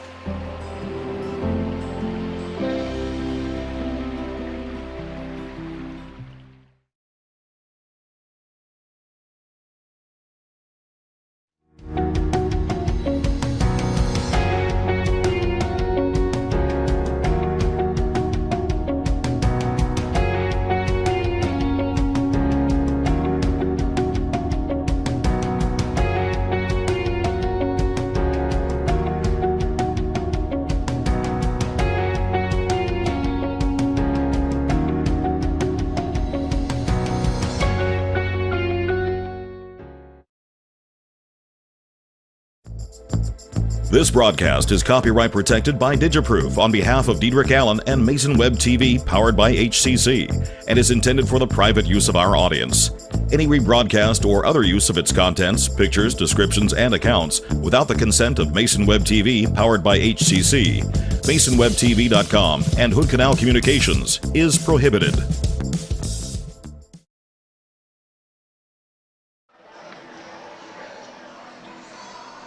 This broadcast is copyright protected by Digiproof on behalf of Diedrich Allen and Mason Web TV, powered by HCC, and is intended for the private use of our audience. Any rebroadcast or other use of its contents, pictures, descriptions, and accounts without the consent of Mason Web TV, powered by HCC, MasonWebTV.com, and Hood Canal Communications is prohibited.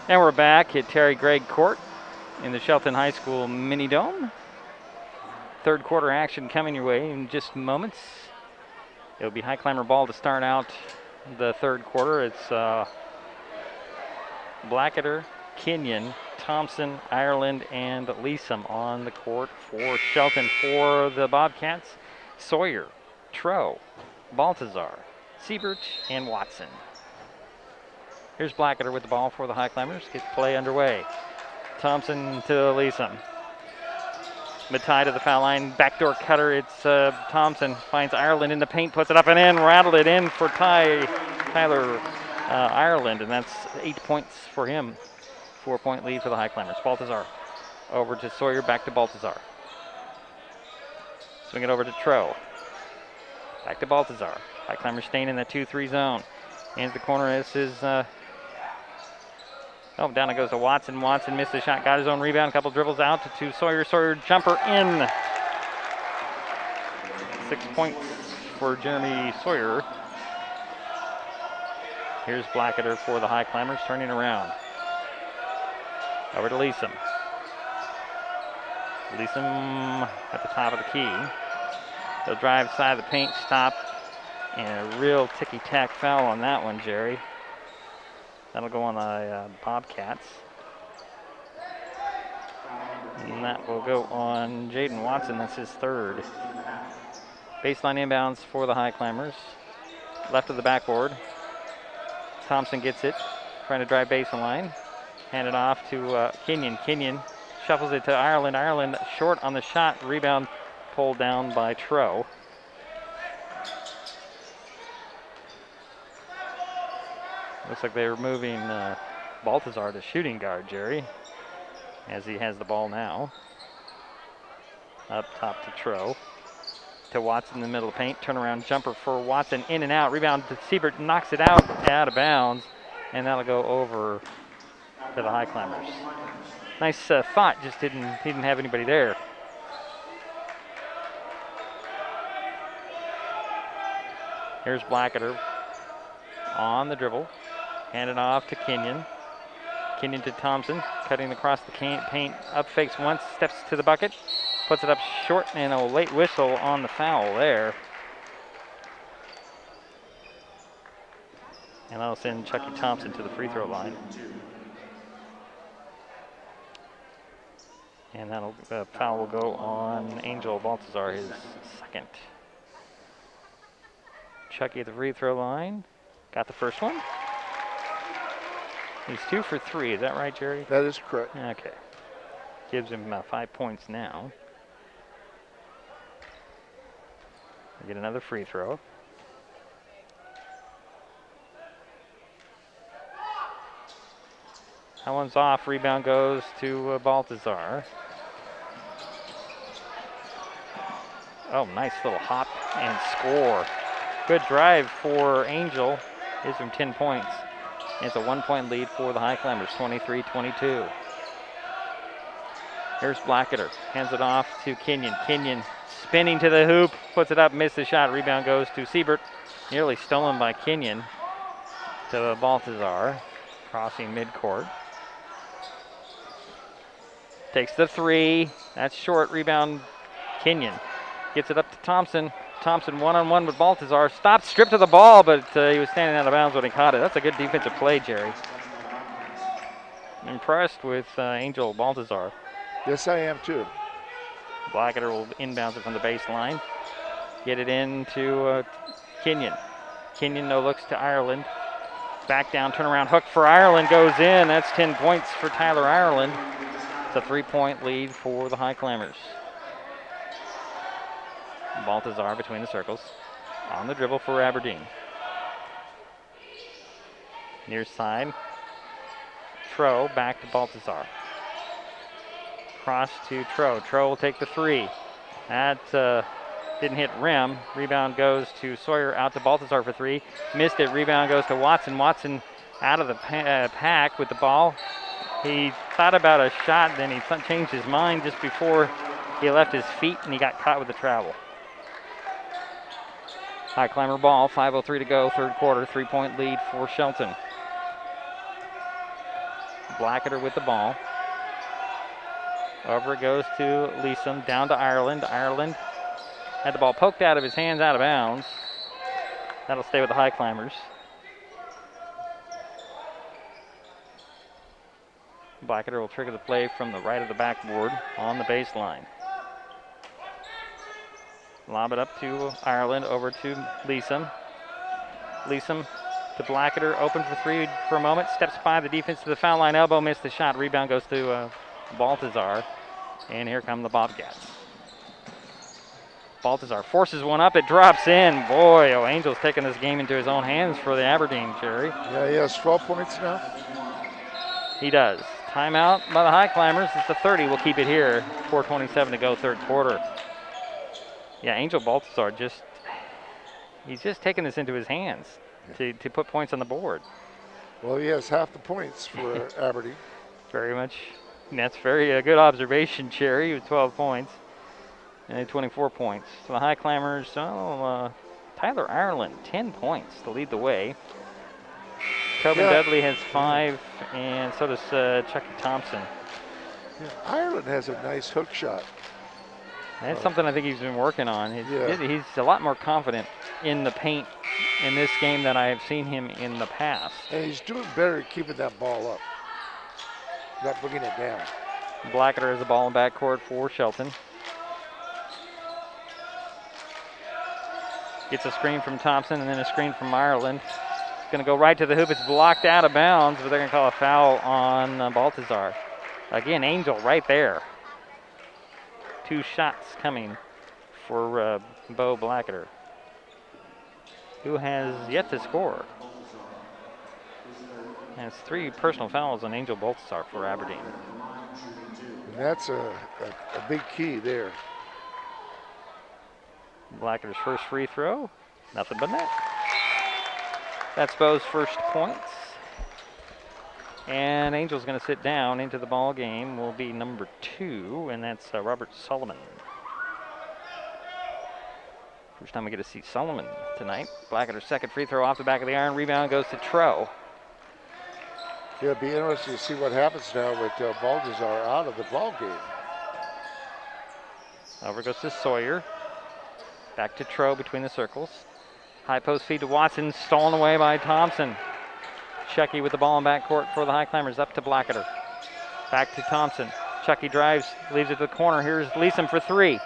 And we're back at Terry Gregg Court in the Shelton High School Mini Dome. Third quarter action coming your way in just moments. It'll be Highclimber ball to start out the third quarter. It's Blacketer, Kenyon, Thompson, Ireland, and Leesom on the court for Shelton. For the Bobcats, Sawyer, Troe, Baltazar, Siebert, and Watson. Here's Blacketer with the ball for the Highclimbers. Get play underway. Thompson to Leesom. Matai to the foul line. Backdoor cutter. It's Thompson. Finds Ireland in the paint. Puts it up and in. Rattled it in for Tyler Ireland. And that's 8 points for him. 4-point lead for the Highclimbers. Baltazar over to Sawyer. Back to Baltazar. Swing it over to Troe. Back to Baltazar. Highclimbers staying in that 2-3 zone. Hands the corner. This is down it goes to Watson. Watson missed the shot, got his own rebound, couple dribbles out to Sawyer. Sawyer jumper in. 6 points for Jeremy Sawyer. Here's Blacketer for the Highclimbers, turning around. Over to Leesom. Leesom at the top of the key. They'll drive side of the paint, stop, and a real ticky-tack foul on that one, Jerry. That'll go on the Bobcats. And that will go on Jaden Watson. That's his third. Baseline inbounds for the Highclimbers. Left of the backboard. Thompson gets it. Trying to drive baseline. Hand it off to Kenyon. Kenyon shuffles it to Ireland. Ireland short on the shot. Rebound pulled down by Tro. Looks like they're moving Baltazar to shooting guard, Jerry, as he has the ball now. Up top to Tro. To Watson in the middle of the paint. Turnaround jumper for Watson. In and out. Rebound to Siebert. Knocks it out of bounds. And that'll go over to the Highclimbers. Nice thought. Just didn't have anybody there. Here's Blacketer on the dribble. Handed off to Kenyon. Kenyon to Thompson. Cutting across the paint. Up fakes once. Steps to the bucket. Puts it up short, and a late whistle on the foul there. And that'll send Chucky Thompson to the free throw line. And the foul will go on Angel Baltazar, his second. Chucky at the free throw line. Got the first one. He's 2 for 3. Is that right, Jerry? That is correct. Okay. Gives him 5 points now. Get another free throw. That one's off. Rebound goes to Baltazar. Oh, nice little hop and score. Good drive for Angel. Gives him 10 points. It's a 1-point lead for the Highclimbers, 23-22. Here's Blacketer. Hands it off to Kenyon. Kenyon spinning to the hoop. Puts it up, missed the shot. Rebound goes to Siebert. Nearly stolen by Kenyon to Baltazar. Crossing midcourt. Takes the three. That's short. Rebound Kenyon. Gets it up to Thompson. Thompson one-on-one with Baltazar. Stopped, stripped of the ball, but he was standing out of bounds when he caught it. That's a good defensive play, Jerry. I'm impressed with Angel Baltazar. Yes, I am too. Blacketer will inbounds it from the baseline. Get it into Kenyon. Kenyon no looks to Ireland. Back down, turnaround hook for Ireland goes in. That's 10 points for Tyler Ireland. It's a 3-point lead for the Highclimbers. Baltazar between the circles. On the dribble for Aberdeen. Near side. Tro back to Baltazar. Cross to Tro. Tro will take the three. That didn't hit rim. Rebound goes to Sawyer, out to Baltazar for three. Missed it. Rebound goes to Watson. Watson out of the pack with the ball. He thought about a shot, then he changed his mind just before he left his feet, and he got caught with the travel. Highclimber ball, 5:03 to go, third quarter, 3-point lead for Shelton. Blacketer with the ball. Over it goes to Leeson, down to Ireland. Ireland had the ball poked out of his hands, out of bounds. That'll stay with the Highclimbers. Blacketer will trigger the play from the right of the backboard on the baseline. Lob it up to Ireland, over to Leeson. Leeson to Blacketer, open for three for a moment, steps by the defense to the foul line, elbow, missed the shot. Rebound goes to Baltazar, and here come the Bobcats. Baltazar forces one up, it drops in. Boy, Angel's taking this game into his own hands for the Aberdeen, Jerry. Yeah, he has 12 points now. He does. Timeout by the Highclimbers. It's the 30. We'll keep it here. 4:27 to go, third quarter. Yeah, Angel Baltazar he's just taking this into his hands to put points on the board. Well, he has half the points for Aberdeen. Very much. And that's very good observation, Cherry, with 12 points. And 24 points. So the Highclimbers, Tyler Ireland, 10 points to lead the way. Tobin Dudley has 5, and so does Chucky Thompson. Yeah, Ireland has a nice hook shot. That's something I think he's been working on. He's a lot more confident in the paint in this game than I have seen him in the past. And he's doing better at keeping that ball up, not bringing it down. Blacketer has the ball in backcourt for Shelton. Gets a screen from Thompson and then a screen from Ireland. It's going to go right to the hoop. It's blocked out of bounds, but they're going to call a foul on Baltazar. Again, Angel right there. 2 shots coming for Bo Blackadder, who has yet to score. And it's 3 personal fouls on Angel Balthazar for Aberdeen. And that's a big key there. Blackadder's first free throw, nothing but net. That's Bo's first points. And Angel's going to sit down. Into the ball game will be number 2, and that's Robert Solomon. First time we get to see Solomon tonight. Blackadder's second free throw off the back of the iron. Rebound goes to Tro. Yeah, it'll be interesting to see what happens now with Balthazar out of the ball game. Over goes to Sawyer. Back to Tro between the circles. High post feed to Watson, stolen away by Thompson. Chucky with the ball in backcourt for the Highclimbers, up to Blackadder. Back to Thompson. Chucky drives, leaves it to the corner. Here's Leeson for 3.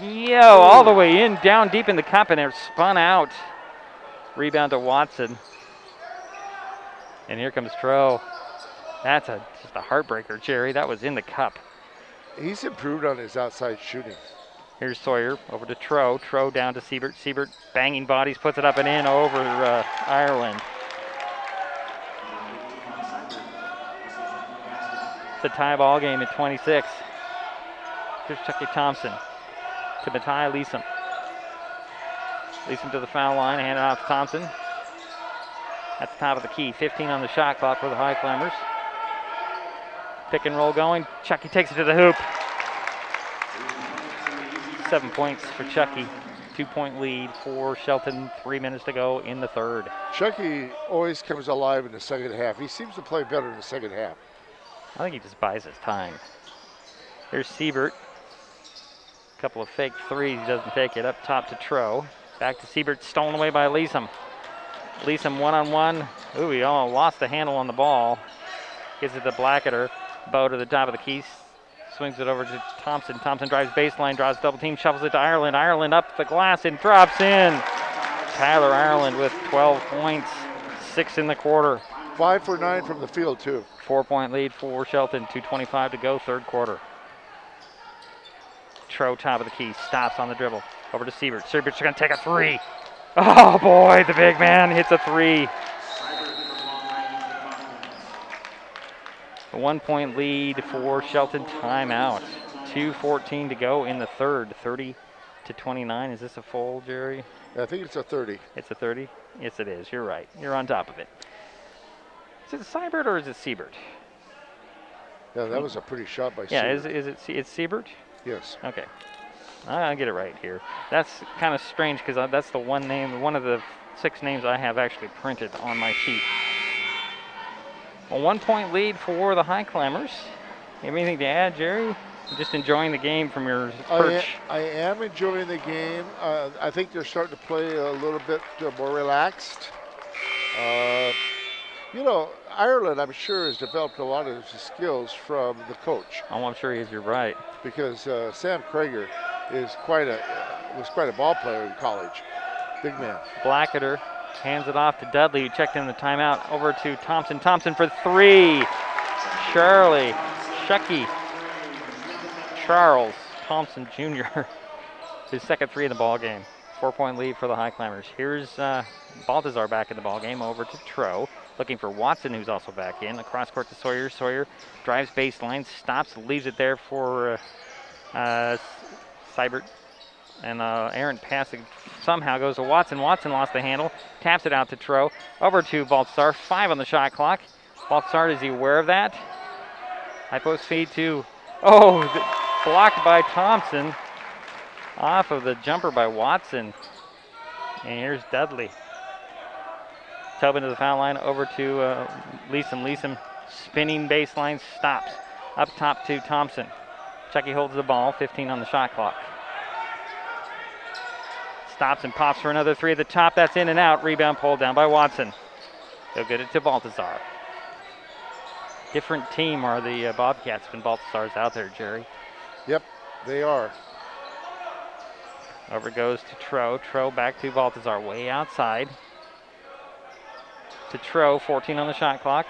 Yo, all the way in, down deep in the cup, and they're spun out. Rebound to Watson. And here comes Tro. That's just a heartbreaker, Jerry. That was in the cup. He's improved on his outside shooting. Here's Sawyer over to Tro. Tro down to Siebert. Siebert banging bodies, puts it up and in over Ireland. It's a tie ball game at 26. Here's Chucky Thompson to Matai Leeson. Leeson to the foul line, hand it off to Thompson. At the top of the key, 15 on the shot clock for the Highclimbers. Pick and roll going. Chucky takes it to the hoop. 7 points for Chucky. 2-point lead for Shelton. 3 minutes to go in the third. Chucky always comes alive in the second half. He seems to play better in the second half. I think he just buys his time. Here's Siebert. A couple of fake threes. He doesn't take it. Up top to Tro. Back to Siebert. Stolen away by Leeson. Leeson one-on-one. Ooh, he almost lost the handle on the ball. Gives it to Blackadder. Bo to the top of the key. Swings it over to Thompson. Thompson drives baseline, draws double team, shovels it to Ireland. Ireland up the glass and drops in. Tyler Ireland with 12 points. 6 in the quarter. 5 for 9 from the field, too. 4-point lead for Shelton. 2:25 to go, third quarter. Tro, top of the key, stops on the dribble. Over to Siebert. Siebert's going to take a 3. Oh, boy, the big man hits a 3. A 1-point lead for Shelton. Timeout. 2:14 to go in the third. 30-29. Is this a full, Jerry? I think it's a 30. It's a 30? Yes, it is. You're right. You're on top of it. Is it Siebert or is it Siebert? Yeah, that was a pretty shot by Siebert. Yeah, is it it's Siebert? Yes. Okay. I'll get it right here. That's kind of strange because that's the one name, one of the 6 names I have actually printed on my sheet. A 1-point lead for the Highclimbers. You have anything to add, Jerry? I'm just enjoying the game from your perch. I am enjoying the game. I think they're starting to play a little bit more relaxed. You know, Ireland, I'm sure, has developed a lot of his skills from the coach. Oh, I'm sure he is. You're right. Because Sam Krager is was quite a ball player in college. Big man. Blackadder hands it off to Dudley, who checked in the timeout. Over to Thompson. Thompson for 3. Chucky Charles Thompson Jr. His second 3 in the ball game. 4-point lead for the Highclimbers. Here's Balthazar back in the ball game. Over to Tro. Looking for Watson, who's also back in. Across court to Sawyer. Sawyer drives baseline, stops, leaves it there for Seibert. And errant passing somehow goes to Watson. Watson lost the handle, taps it out to Tro. Over to Balthazar. 5 on the shot clock. Balthazar, is he aware of that? High post feed to, blocked by Thompson. Off of the jumper by Watson. And here's Dudley. Tobin to the foul line, over to Leeson. Leeson spinning baseline, stops. Up top to Thompson. Chucky holds the ball, 15 on the shot clock. Stops and pops for another 3 at the top. That's in and out. Rebound pulled down by Watson. He'll get it to Balthazar. Different team are the Bobcats when Balthazar's out there, Jerry. Yep, they are. Over goes to Tro. Tro back to Balthazar, way outside. To Tro, 14 on the shot clock.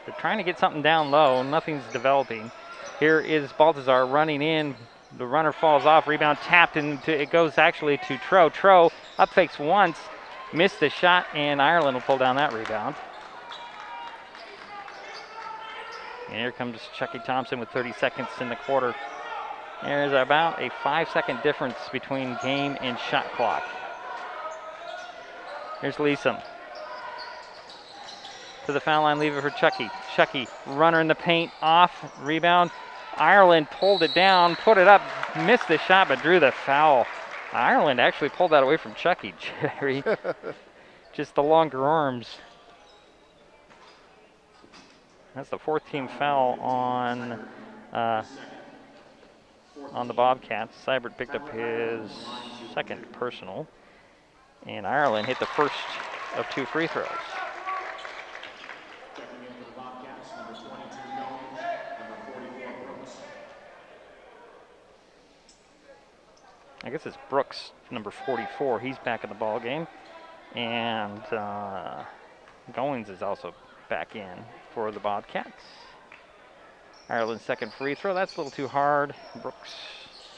They're trying to get something down low. Nothing's developing. Here is Balthazar running in The runner falls off, rebound tapped into, it goes actually to Tro. Tro up fakes once, missed the shot, and Ireland will pull down that rebound. And here comes Chucky Thompson with 30 seconds in the quarter. There's about a 5-second difference between game and shot clock. Here's Leeson. To the foul line, leave it for Chucky. Chucky, runner in the paint, off, rebound. Ireland pulled it down, put it up, missed the shot, but drew the foul. Ireland actually pulled that away from Chucky, Jerry. Just the longer arms. That's the 4th team foul on the Bobcats. Seibert picked up his 2nd personal. And Ireland hit the first of 2 free throws. I guess it's Brooks, number 44. He's back in the ball game. And Goins is also back in for the Bobcats. Ireland's 2nd free throw. That's a little too hard. Brooks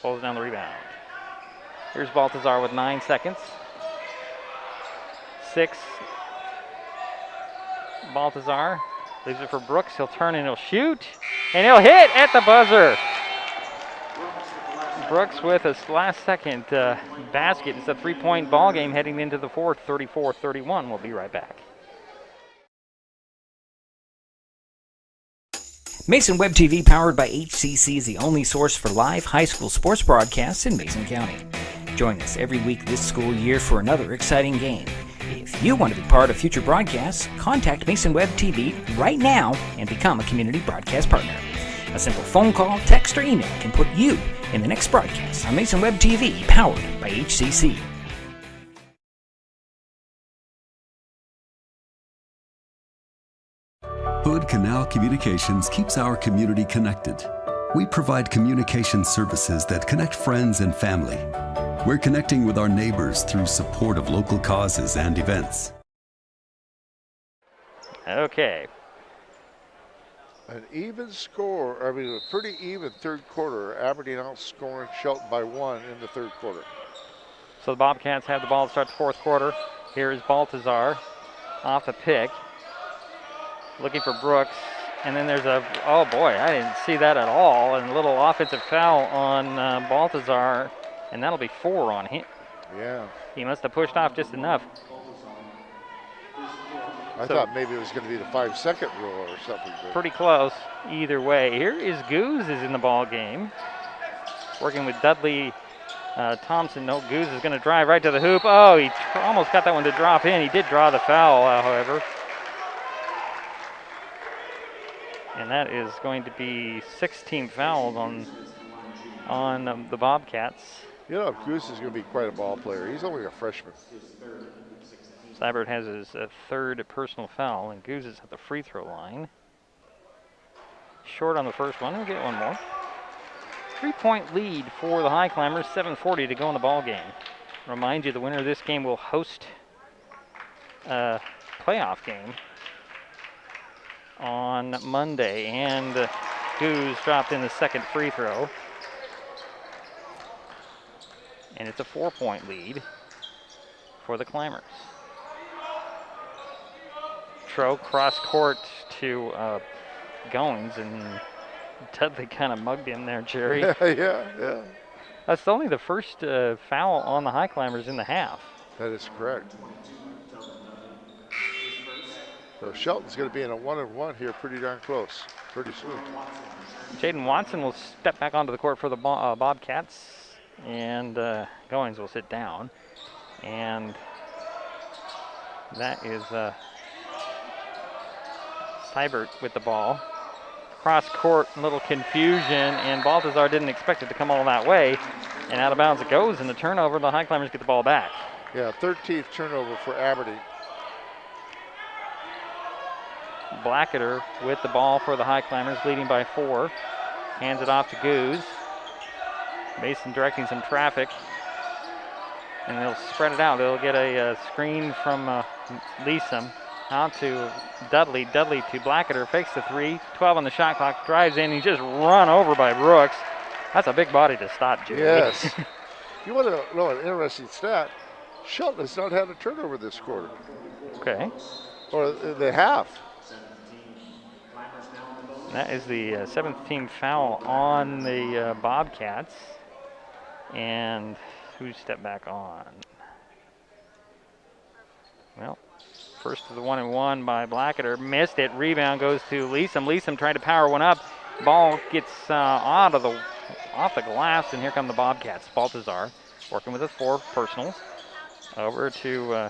pulls down the rebound. Here's Baltazar with 9 seconds. 6. Baltazar leaves it for Brooks. He'll turn and he'll shoot. And he'll hit at the buzzer. Brooks with his last-second basket. It's a 3-point ball game heading into the 4th, 34-31. We'll be right back. Mason Web TV, powered by HCC, is the only source for live high school sports broadcasts in Mason County. Join us every week this school year for another exciting game. If you want to be part of future broadcasts, contact Mason Web TV right now and become a community broadcast partner. A simple phone call, text, or email can put you in the next broadcast on Mason Web TV, powered by HCC. Hood Canal Communications keeps our community connected. We provide communication services that connect friends and family. We're connecting with our neighbors through support of local causes and events. Okay. An even score, a pretty even 3rd quarter. Aberdeen outscoring Shelton by 1 in the 3rd quarter. So the Bobcats have the ball to start the 4th quarter. Here is Baltazar off the pick. Looking for Brooks. And then there's oh boy, I didn't see that at all. And a little offensive foul on Baltazar. And that'll be 4 on him. Yeah. He must have pushed off just enough. I thought maybe it was going to be the 5-second rule or something. Pretty close either way. Here is Goose is in the ball game. Working with Dudley Thompson. No, Goose is going to drive right to the hoop. Oh, he almost got that one to drop in. He did draw the foul, however. And that is going to be 16 fouls on the Bobcats. You know, Goose is going to be quite a ball player. He's only a freshman. Seibert has his 3rd personal foul, and Goose is at the free throw line. Short on the first one. We'll get one more. 3-point lead for the Highclimbers. 7:40 to go in the ball game. Remind you, the winner of this game will host a playoff game on Monday. And Goose dropped in the 2nd free throw. And it's a 4-point lead for the Climbers. Tro cross court to Goins, and Dudley kind of mugged him there, Jerry. Yeah. That's only the first foul on the Highclimbers in the half. That is correct. So Shelton's going to be in a 1-1 here, pretty darn close, pretty soon. Jaden Watson will step back onto the court for the Bobcats, and Goins will sit down. And that is Seibert with the ball. Cross court, a little confusion, and Baltazar didn't expect it to come all that way. And out of bounds it goes, and the turnover, the Highclimbers get the ball back. Yeah, 13th turnover for Aberdeen. Blacketer with the ball for the Highclimbers, leading by 4. Hands it off to Goose. Mason directing some traffic. And they'll spread it out. They'll get a screen from Leeson. Out to Dudley. Dudley to Blacketer. Fakes the 3. 12 on the shot clock. Drives in. He's just run over by Brooks. That's a big body to stop, Jerry. Yes. You want to know an interesting stat? Shelton has not had a turnover this quarter. Okay. Or they have. That is the 7th team foul on the Bobcats. And who stepped back on? Well, first to the 1-and-1 by Blackadder. Missed it. Rebound goes to Leesom. Leesom trying to power one up. Ball gets off the glass, and here come the Bobcats. Baltazar working with his 4 personals. Over to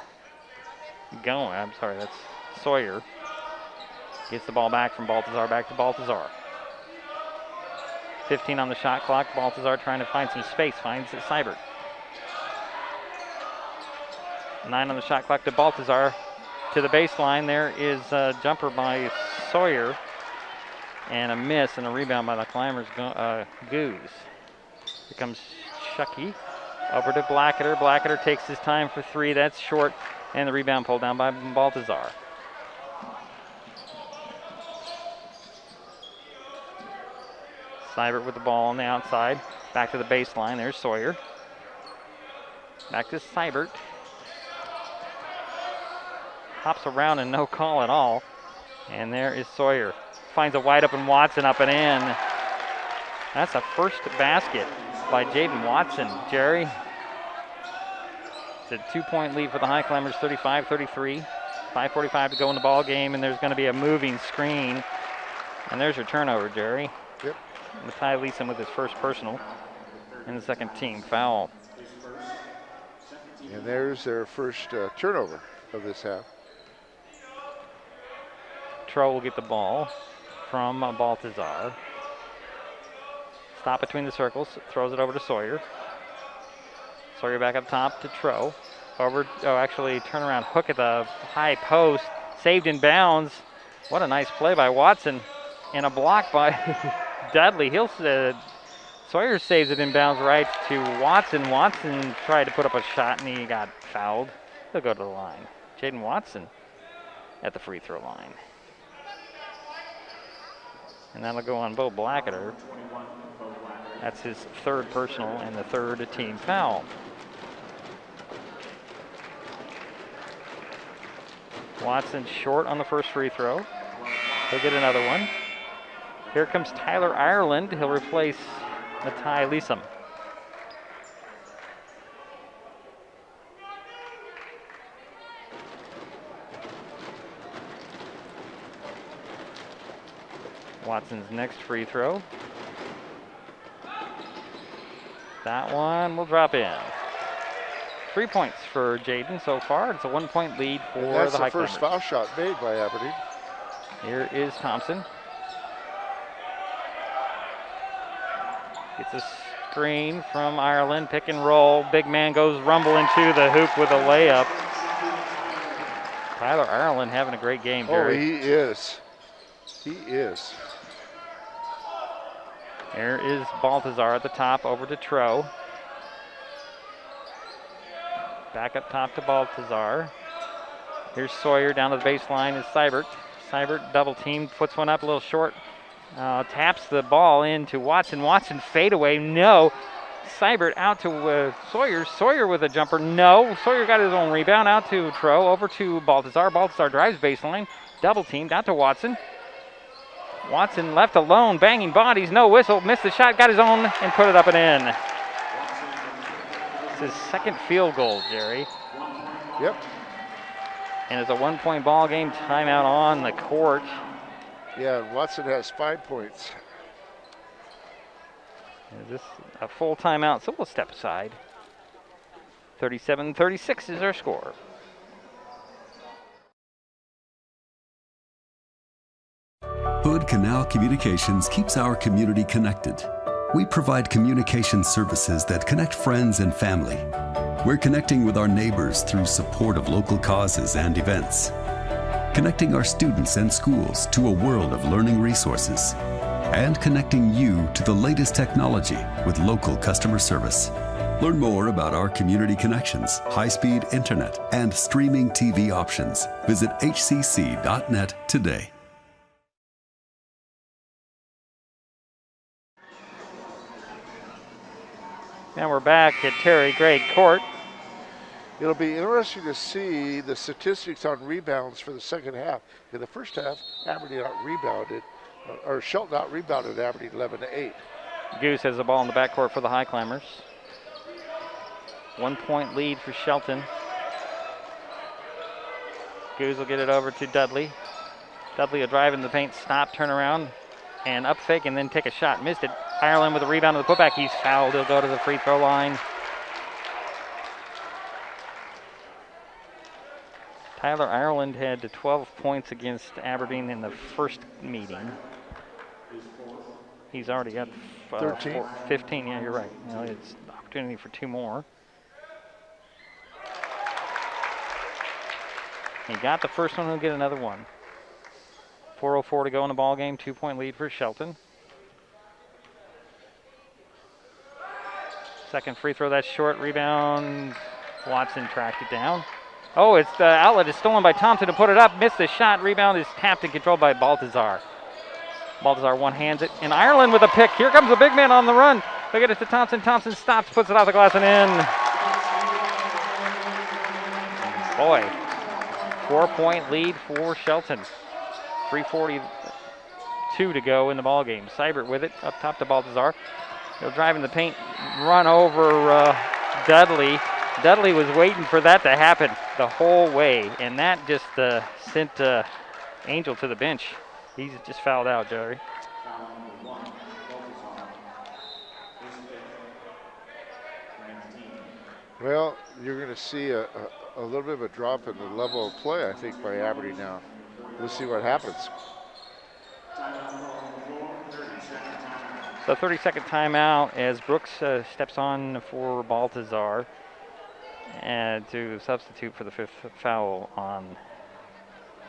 that's Sawyer. Gets the ball back from Baltazar, back to Baltazar. 15 on the shot clock. Baltazar trying to find some space, finds Seibert. 9 on the shot clock to Baltazar. To the baseline, there is a jumper by Sawyer. And a miss and a rebound by the Climbers, Goose. Here comes Chucky. Over to Blackadder. Blackadder takes his time for 3. That's short. And the rebound pulled down by Baltazar. Seibert with the ball on the outside. Back to the baseline. There's Sawyer. Back to Seibert. Hops around and no call at all. And there is Sawyer. Finds a wide open Watson up and in. That's a first basket by Jaden Watson. Jerry. It's a 2-point lead for the Highclimbers, 35-33. 5:45 to go in the ball game, and there's going to be a moving screen. And there's your turnover, Jerry. Yep. Matai Leeson with his first personal and the 2nd team foul. And there's their first turnover of this half. Troll will get the ball from Baltazar. Stop between the circles, throws it over to Sawyer. Sawyer back up top to Tro. Turnaround hook at the high post. Saved in bounds. What a nice play by Watson. And a block by Dudley. Sawyer saves it in bounds right to Watson. Watson tried to put up a shot and he got fouled. He'll go to the line. Jaden Watson at the free throw line. And that'll go on Bo Blackadder. That's his 3rd personal and the 3rd team foul. Watson short on the first free throw. He'll get another one. Here comes Tyler Ireland. He'll replace Matai Leesom. Watson's next free throw. That one will drop in. 3 points for Jaden so far. It's a 1-point lead for the Highclimbers. That's the first foul shot made by Aberdeen. Here is Thompson. Gets a screen from Ireland. Pick and roll. Big man goes rumbling to the hoop with a layup. Tyler Ireland having a great game, Jerry. Oh, he is. He is. There is Baltazar at the top, over to Tro. Back up top to Baltazar. Here's Sawyer, down to the baseline is Seibert. Seibert double team, puts one up a little short. Taps the ball into Watson. Watson fadeaway, no. Seibert out to Sawyer. Sawyer with a jumper, no. Sawyer got his own rebound, out to Tro, over to Baltazar. Baltazar drives baseline, double teamed, out to Watson. Watson left alone, banging bodies, no whistle, missed the shot, got his own, and put it up and in. It's his 2nd field goal, Jerry. Yep. And it's a 1-point ball game, timeout on the court. Yeah, Watson has 5 points. Is this a full timeout? So we'll step aside. 37-36 is our score. Hood Canal Communications keeps our community connected. We provide communication services that connect friends and family. We're connecting with our neighbors through support of local causes and events. Connecting our students and schools to a world of learning resources. And connecting you to the latest technology with local customer service. Learn more about our community connections, high-speed internet, and streaming TV options. Visit hcc.net today. Now we're back at Terry Gray Court. It'll be interesting to see the statistics on rebounds for the second half. In the first half, Aberdeen out-rebounded, or Shelton out-rebounded Aberdeen 11-8. Goose has the ball in the backcourt for the Highclimbers. 1 point lead for Shelton. Goose will get it over to Dudley. Dudley will drive in the paint, stop, turn around, and up fake, and then take a shot. Missed it. Ireland with a rebound on the putback. He's fouled. He'll go to the free throw line. Tyler Ireland had 12 points against Aberdeen in the first meeting. He's already got 15. Yeah, you're right. You know, it's an opportunity for 2 more. He got the first one. He'll get another one. 4:04 to go in the ball game. 2 point lead for Shelton. Second free throw. That's short. Rebound. Watson tracked it down. Oh, it's the outlet is stolen by Thompson to put it up. Missed the shot. Rebound is tapped and controlled by Baltazar. Baltazar one-hands it. And Ireland with a pick. Here comes the big man on the run. They get it to Thompson. Thompson stops, puts it off the glass and in. Boy, 4 point lead for Shelton. 3:42 to go in the ball game. Seibert with it up top to Baltazar. He'll drive in the paint, run over Dudley. Dudley was waiting for that to happen the whole way, and that just sent Angel to the bench. He's just fouled out, Jerry. Well, you're going to see a little bit of a drop in the level of play, I think, by Aberdeen now. We'll see what happens. So 30-second timeout as Brooks steps on for Baltazar and to substitute for the 5th foul on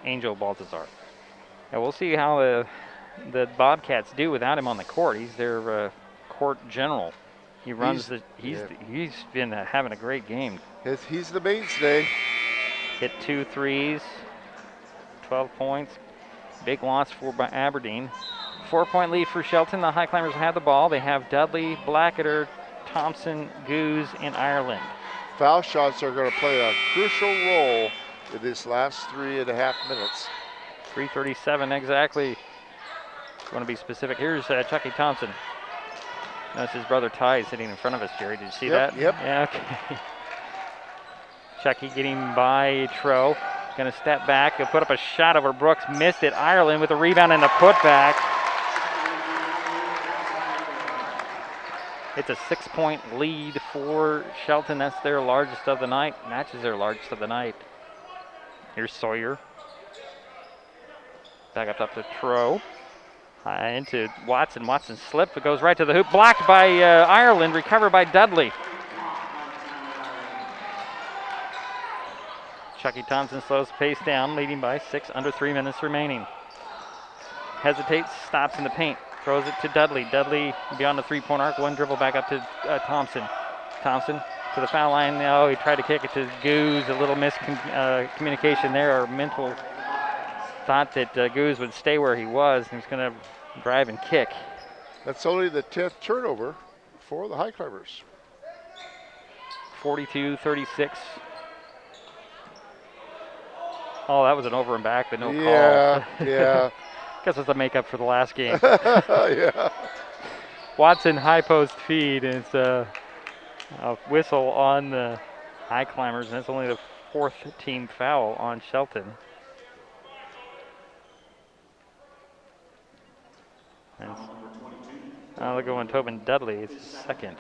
Angel Baltazar. And we'll see how the Bobcats do without him on the court. He's their court general. He runs he's been having a great game. He's the mainstay. Hit 2 threes, 12 points. Big loss for Aberdeen. 4 point lead for Shelton. The Highclimbers have the ball. They have Dudley, Blacketer, Thompson, Goose, and Ireland. Foul shots are going to play a crucial role in this last 3.5 minutes. 3:37 exactly. Want to be specific. Here's Chucky Thompson. That's his brother Ty sitting in front of us, Jerry. Did you see that? Yep. Yeah, okay. Chucky getting by Tro. Going to step back. He'll put up a shot over Brooks. Missed it. Ireland with a rebound and a putback. It's a 6 point lead for Shelton. That's their largest of the night. Matches their largest of the night. Here's Sawyer. Back up to Tro. Into Watson. Watson slipped, but goes right to the hoop. Blocked by Ireland. Recovered by Dudley. Chucky Thompson slows the pace down, leading by 6, under 3 minutes remaining. Hesitates, stops in the paint. Throws it to Dudley. Dudley beyond the 3 point arc. One dribble back up to Thompson. Thompson to the foul line. Now he tried to kick it to Goose. A little miscommunication there, or mental thought that Goose would stay where he was. He was going to drive and kick. That's only the 10th turnover for the Highclimbers. 42-36. Oh, that was an over and back, but no call. Yeah. Guess it's a makeup for the last game. Yeah. Watson high post feed, and it's a whistle on the Highclimbers, and it's only the 4th team foul on Shelton. Look at when Tobin Dudley, it's his 2nd.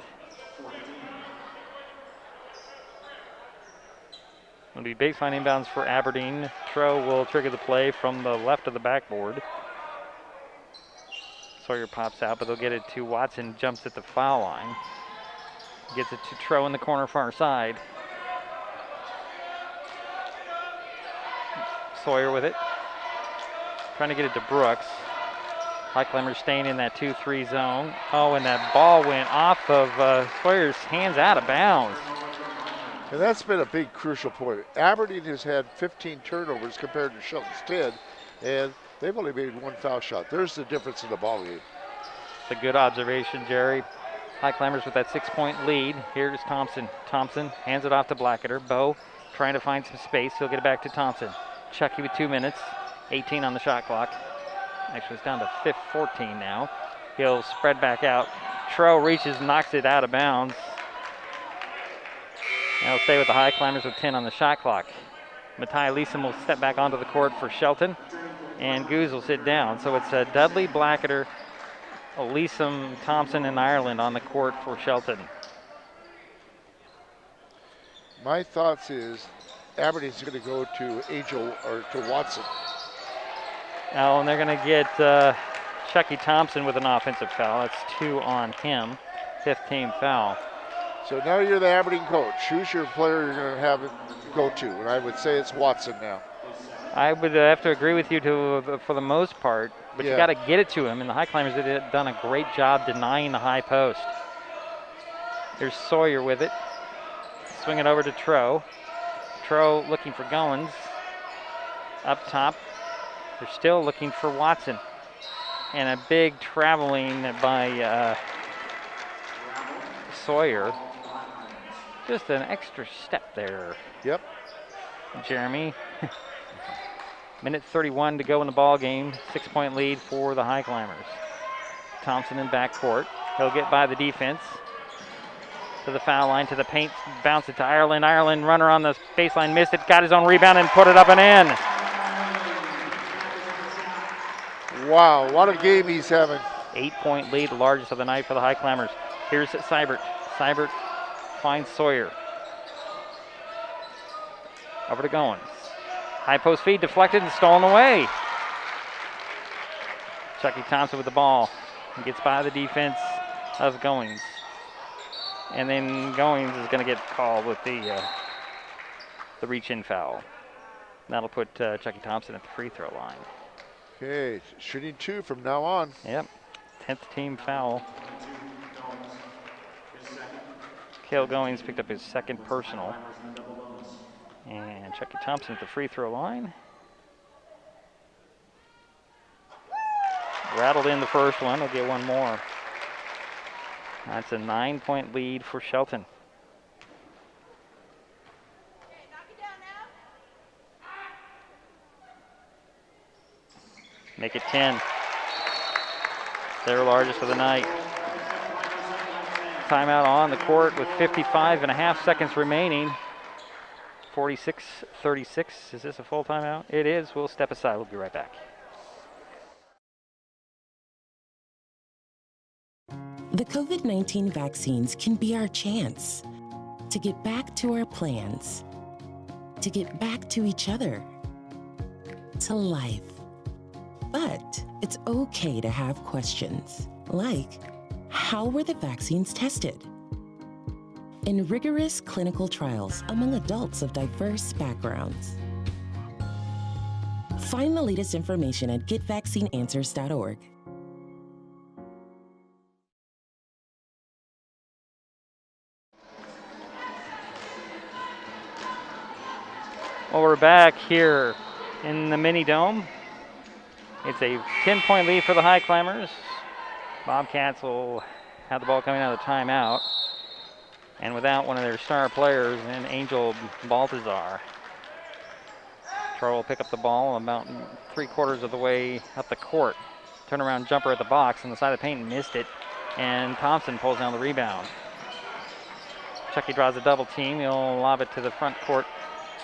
It'll be baseline inbounds for Aberdeen. Tro will trigger the play from the left of the backboard. Sawyer pops out, but they'll get it to Watson, jumps at the foul line. Gets it to Tro in the corner far side. Sawyer with it. Trying to get it to Brooks. Highclimbers staying in that 2-3 zone. Oh, and that ball went off of Sawyer's hands out of bounds. And that's been a big crucial point. Aberdeen has had 15 turnovers compared to Shelton's 10, and they've only made 1 foul shot. There's the difference in the ball game. It's a good observation, Jerry. Highclimbers with that 6-point lead. Here's Thompson. Thompson hands it off to Blackadder. Bo trying to find some space. He'll get it back to Thompson. Chucky with 2 minutes. 18 on the shot clock. Actually, it's down to 14 now. He'll spread back out. Tro reaches, knocks it out of bounds. And he'll stay with the Highclimbers with 10 on the shot clock. Matai Leeson will step back onto the court for Shelton, and Goose will sit down. So it's Dudley, Blackadder, Leeson, Thompson, and Ireland on the court for Shelton. My thoughts is Aberdeen's going to go to Angel or to Watson. Oh, and they're going to get Chucky Thompson with an offensive foul. That's 2 on him. 5th team foul. So now you're the Aberdeen coach. Who's your player you're going to have it go to? And I would say it's Watson now. I would have to agree with you for the most part, but you got to get it to him. And the Highclimbers have done a great job denying the high post. There's Sawyer with it. Swing it over to Tro. Tro looking for Goins. Up top, they're still looking for Watson. And a big traveling by Sawyer. Just an extra step there. Yep. Jeremy. Minute 31 to go in the ball game. 6-point lead for the Highclimbers. Thompson in backcourt. He'll get by the defense. To the foul line, to the paint. Bounce it to Ireland. Ireland, runner on the baseline, missed it. Got his own rebound and put it up and in. Wow, what a game he's having. 8-point lead, the largest of the night for the Highclimbers. Here's Seibert. Seibert finds Sawyer. Over to Goins. High post feed deflected and stolen away. Chucky Thompson with the ball. He gets by the defense of Goins. And then Goins is going to get called with the reach-in foul. That'll put Chucky Thompson at the free throw line. Okay, shooting 2 from now on. Yep, 10th team foul. Cale Goins picked up his 2nd personal. And Chucky Thompson at the free throw line. Rattled in the first one, he'll get one more. That's a 9-point lead for Shelton. Make it 10. Their largest of the night. Timeout on the court with 55.5 seconds remaining. 46-36. Is this a full timeout? It is. We'll step aside. We'll be right back. The COVID-19 vaccines can be our chance to get back to our plans, to get back to each other, to life. But it's okay to have questions, like, how were the vaccines tested? In rigorous clinical trials among adults of diverse backgrounds. Find the latest information at getvaccineanswers.org. Well, we're back here in the mini dome. It's a 10-point lead for the Highclimbers. Bobcats will have the ball coming out of the timeout. And without one of their star players in Angel Baltazar. Tro will pick up the ball about 3/4 of the way up the court. Turnaround jumper at the box on the side of the paint and missed it. And Thompson pulls down the rebound. Chucky draws a double team. He'll lob it to the front court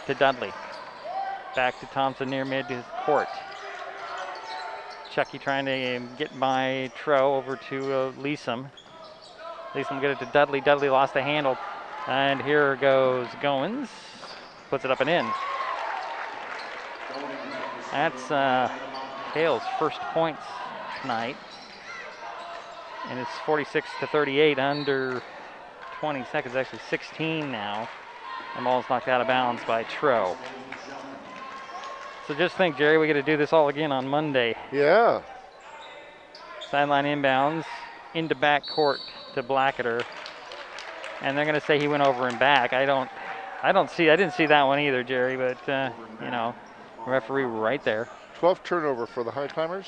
to Dudley. Back to Thompson near mid court. Chucky trying to get by Tro over to Leeson. Leeson will get it to Dudley. Dudley lost the handle. And here goes Goins. Puts it up and in. That's Cale's first points tonight. And it's 46-38, under 20 seconds, actually 16 now. The ball's knocked out of bounds by Tro. So just think, Jerry, we got to do this all again on Monday. Yeah. Sideline inbounds into backcourt to Blackadder, and they're going to say he went over and back. I didn't see that one either, Jerry. But you know, referee right there. 12th turnover for the Highclimbers.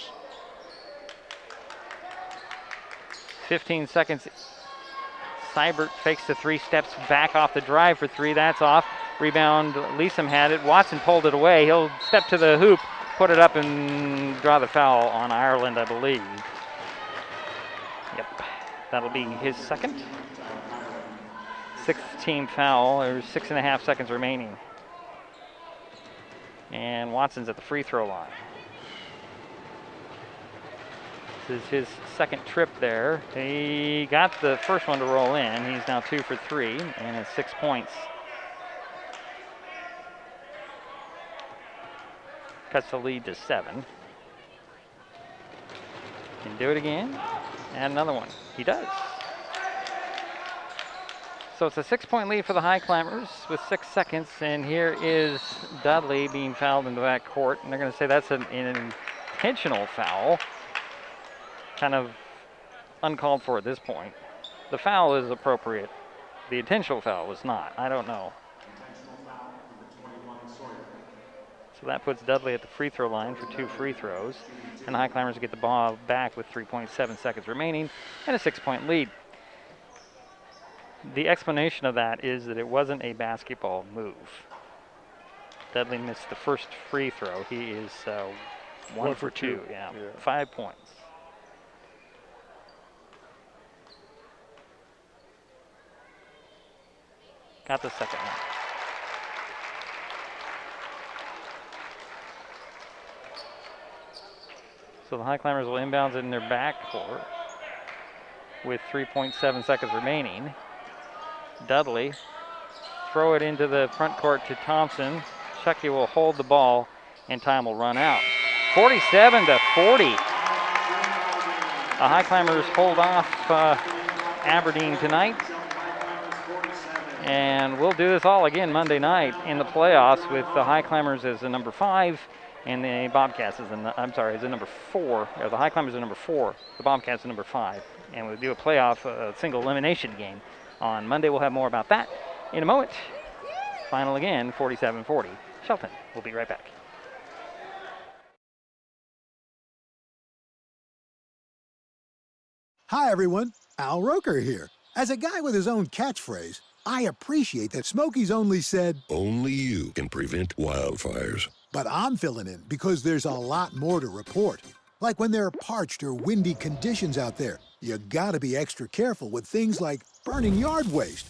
15 seconds Seibert fakes the three, steps back off the drive for three. That's off. Rebound, Leesom had it. Watson pulled it away. He'll step to the hoop, put it up, and draw the foul on Ireland, I believe. Yep, that'll be his second. Sixth team foul. There's 6.5 seconds remaining. And Watson's at the free throw line. This is his second trip there. He got the first one to roll in. He's now 2 for 3 and has 6 points. Cuts the lead to 7. Can do it again. And another one. He does. So it's a 6-point lead for the Highclimbers with 6 seconds. And here is Dudley being fouled into that court. And they're going to say that's an intentional foul. Kind of uncalled for at this point. The foul is appropriate. The intentional foul was not. I don't know. So that puts Dudley at the free throw line for 2 free throws. And the Highclimbers get the ball back with 3.7 seconds remaining and a 6-point lead. The explanation of that is that it wasn't a basketball move. Dudley missed the first free throw. He is 1 for 2. Yeah, 5 points. Got the second one. So the Highclimbers will inbounds it in their backcourt with 3.7 seconds remaining. Dudley throw it into the front court to Thompson. Chucky will hold the ball and time will run out. 47-40. The Highclimbers hold off Aberdeen tonight. And we'll do this all again Monday night in the playoffs with the Highclimbers as the number 5 and the Bobcats as the number 4. The Highclimbers are number 4, the Bobcats are number 5. And we'll do a playoff single elimination game on Monday. We'll have more about that in a moment. Final again, 47-40. Shelton, we'll be right back. Hi everyone, Al Roker here. As a guy with his own catchphrase, I appreciate that Smokey's only said, "Only you can prevent wildfires." But I'm filling in because there's a lot more to report. Like when there are parched or windy conditions out there, you gotta be extra careful with things like burning yard waste.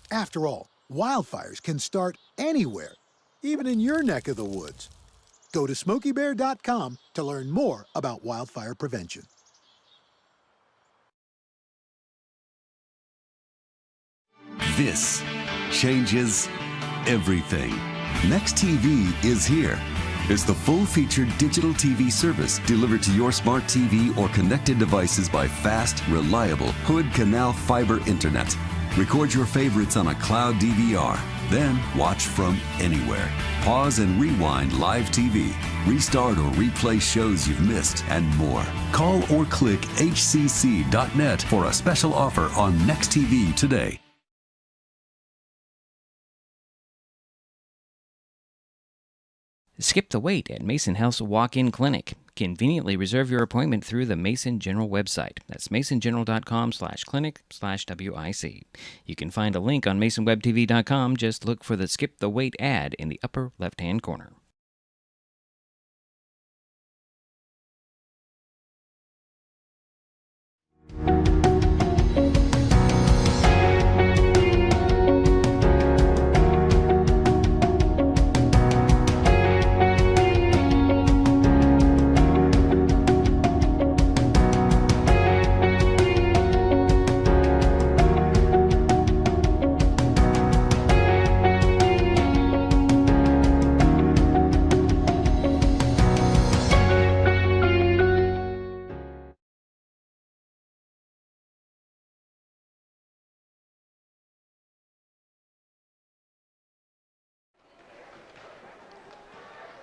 After all, wildfires can start anywhere, even in your neck of the woods. Go to SmokeyBear.com to learn more about wildfire prevention. This changes everything. Next TV is here. It's the full-featured digital TV service delivered to your smart TV or connected devices by fast, reliable Hood Canal fiber internet. Record your favorites on a cloud DVR, then watch from anywhere. Pause and rewind live TV, restart or replay shows you've missed, and more. Call or click hcc.net for a special offer on Next TV today. Skip the wait at Mason Health's walk-in clinic. Conveniently reserve your appointment through the Mason General website. That's masongeneral.com/clinic/WIC. You can find a link on masonwebtv.com. Just look for the Skip the Wait ad in the upper left-hand corner.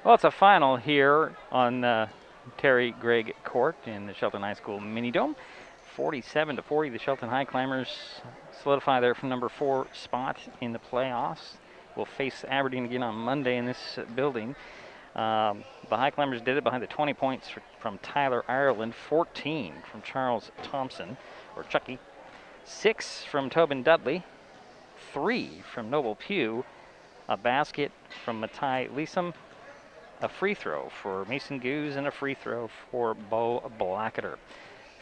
Well, it's a final here on Terry Gregg Court in the Shelton High School Mini Dome. 47-40, the Shelton Highclimbers solidify their number 4 spot in the playoffs. We'll face Aberdeen again on Monday in this building. The Highclimbers did it behind the 20 points from Tyler Ireland, 14 from Charles Thompson, or Chucky. 6 from Tobin Dudley, 3 from Noble Pugh, a basket from Matai Leesom, a free throw for Mason Goose, and a free throw for Bo Blacketer.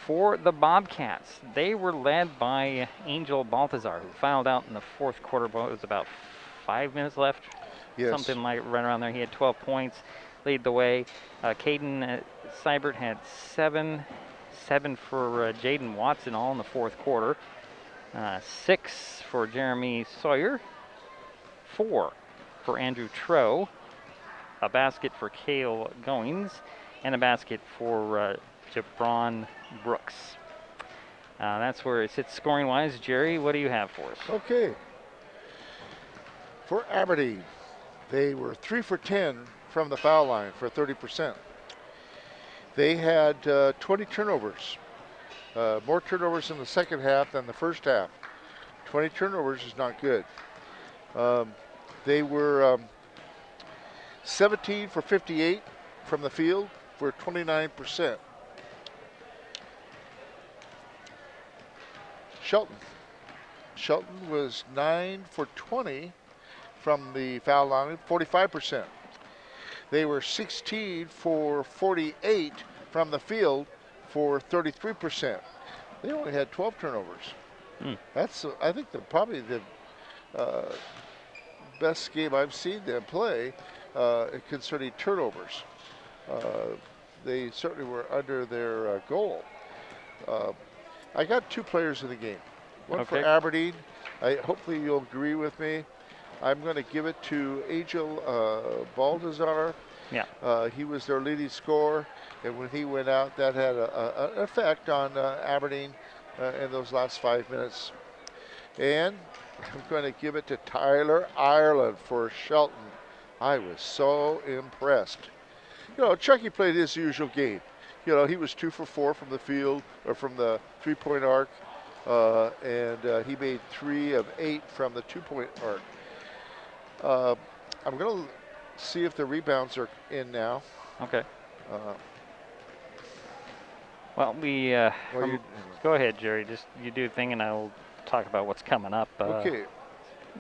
For the Bobcats, they were led by Angel Baltazar, who fouled out in the fourth quarter. It was about 5 minutes left, something like right around there. He had 12 points, lead the way. Caden Seibert had 7 for Jaden Watson, all in the fourth quarter. 6 for Jeremy Sawyer, 4 for Andrew Troe, a basket for Cale Goings, and a basket for Jabron Brooks. That's where it sits scoring-wise. Jerry, what do you have for us? Okay. For Aberdeen, they were 3 for 10 from the foul line for 30%. They had 20 turnovers. More turnovers in the second half than the first half. 20 turnovers is not good. They were 17 for 58 from the field for 29%. Shelton was 9 for 20 from the foul line, 45%. They were 16 for 48 from the field for 33%. They only had 12 turnovers. That's, I think, probably the best game I've seen them play concerning turnovers. They certainly were under their goal. I got 2 players in the game. One for Aberdeen. Hopefully you'll agree with me. I'm going to give it to Angel Baltazar. Yeah. He was their leading scorer, and when he went out, that had an effect on Aberdeen in those last 5 minutes. And I'm going to give it to Tyler Ireland for Shelton. I was so impressed. You know, Chucky played his usual game. You know, he was 2 for 4 from the field, or from the three-point arc, and he made 3 of 8 from the 2-point arc. I'm going to see if the rebounds are in now. Okay. Well, go ahead, Jerry. Just you do a thing, and I'll talk about what's coming up. Okay.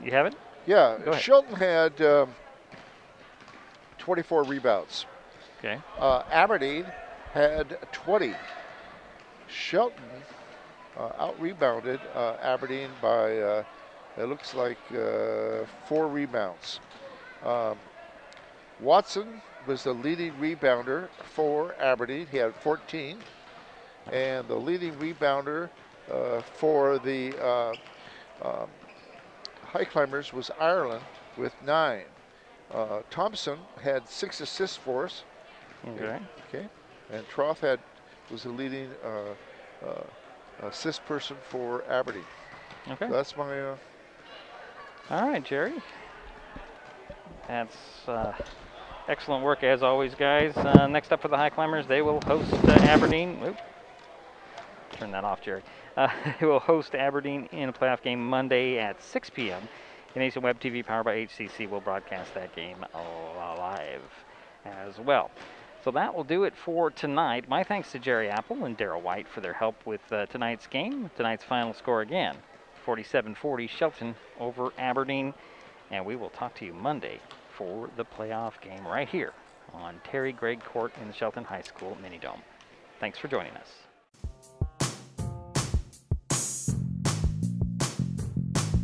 You have it? Yeah. Go ahead. Shelton had 24 rebounds. Okay. Aberdeen had 20. Shelton out-rebounded Aberdeen by, it looks like, 4 rebounds. Watson was the leading rebounder for Aberdeen. He had 14. And the leading rebounder for the Highclimbers was Ireland with 9. Thompson had 6 assists for us. Okay. Okay. And Troth was the leading assist person for Aberdeen. Okay. So that's my. All right, Jerry. That's excellent work as always, guys. Next up for the Highclimbers, they will host Aberdeen. Oop. Turn that off, Jerry. They will host Aberdeen in a playoff game Monday at 6 p.m. Mason Web TV, powered by HCC, will broadcast that game live as well. So that will do it for tonight. My thanks to Jerry Apple and Darrell White for their help with tonight's game. Tonight's final score again, 47-40 Shelton over Aberdeen. And we will talk to you Monday for the playoff game right here on Terry Gregg Court in the Shelton High School Mini Dome. Thanks for joining us.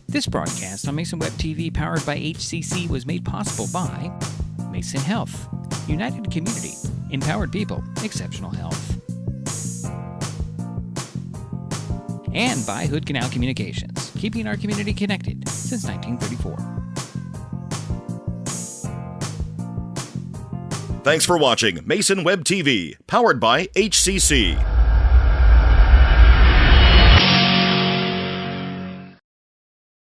This broadcast on Mason Web TV, powered by HCC, was made possible by Mason Health, United Community, Empowered People, Exceptional Health, and by Hood Canal Communications, keeping our community connected since 1934. Thanks for watching Mason Web TV, powered by HCC.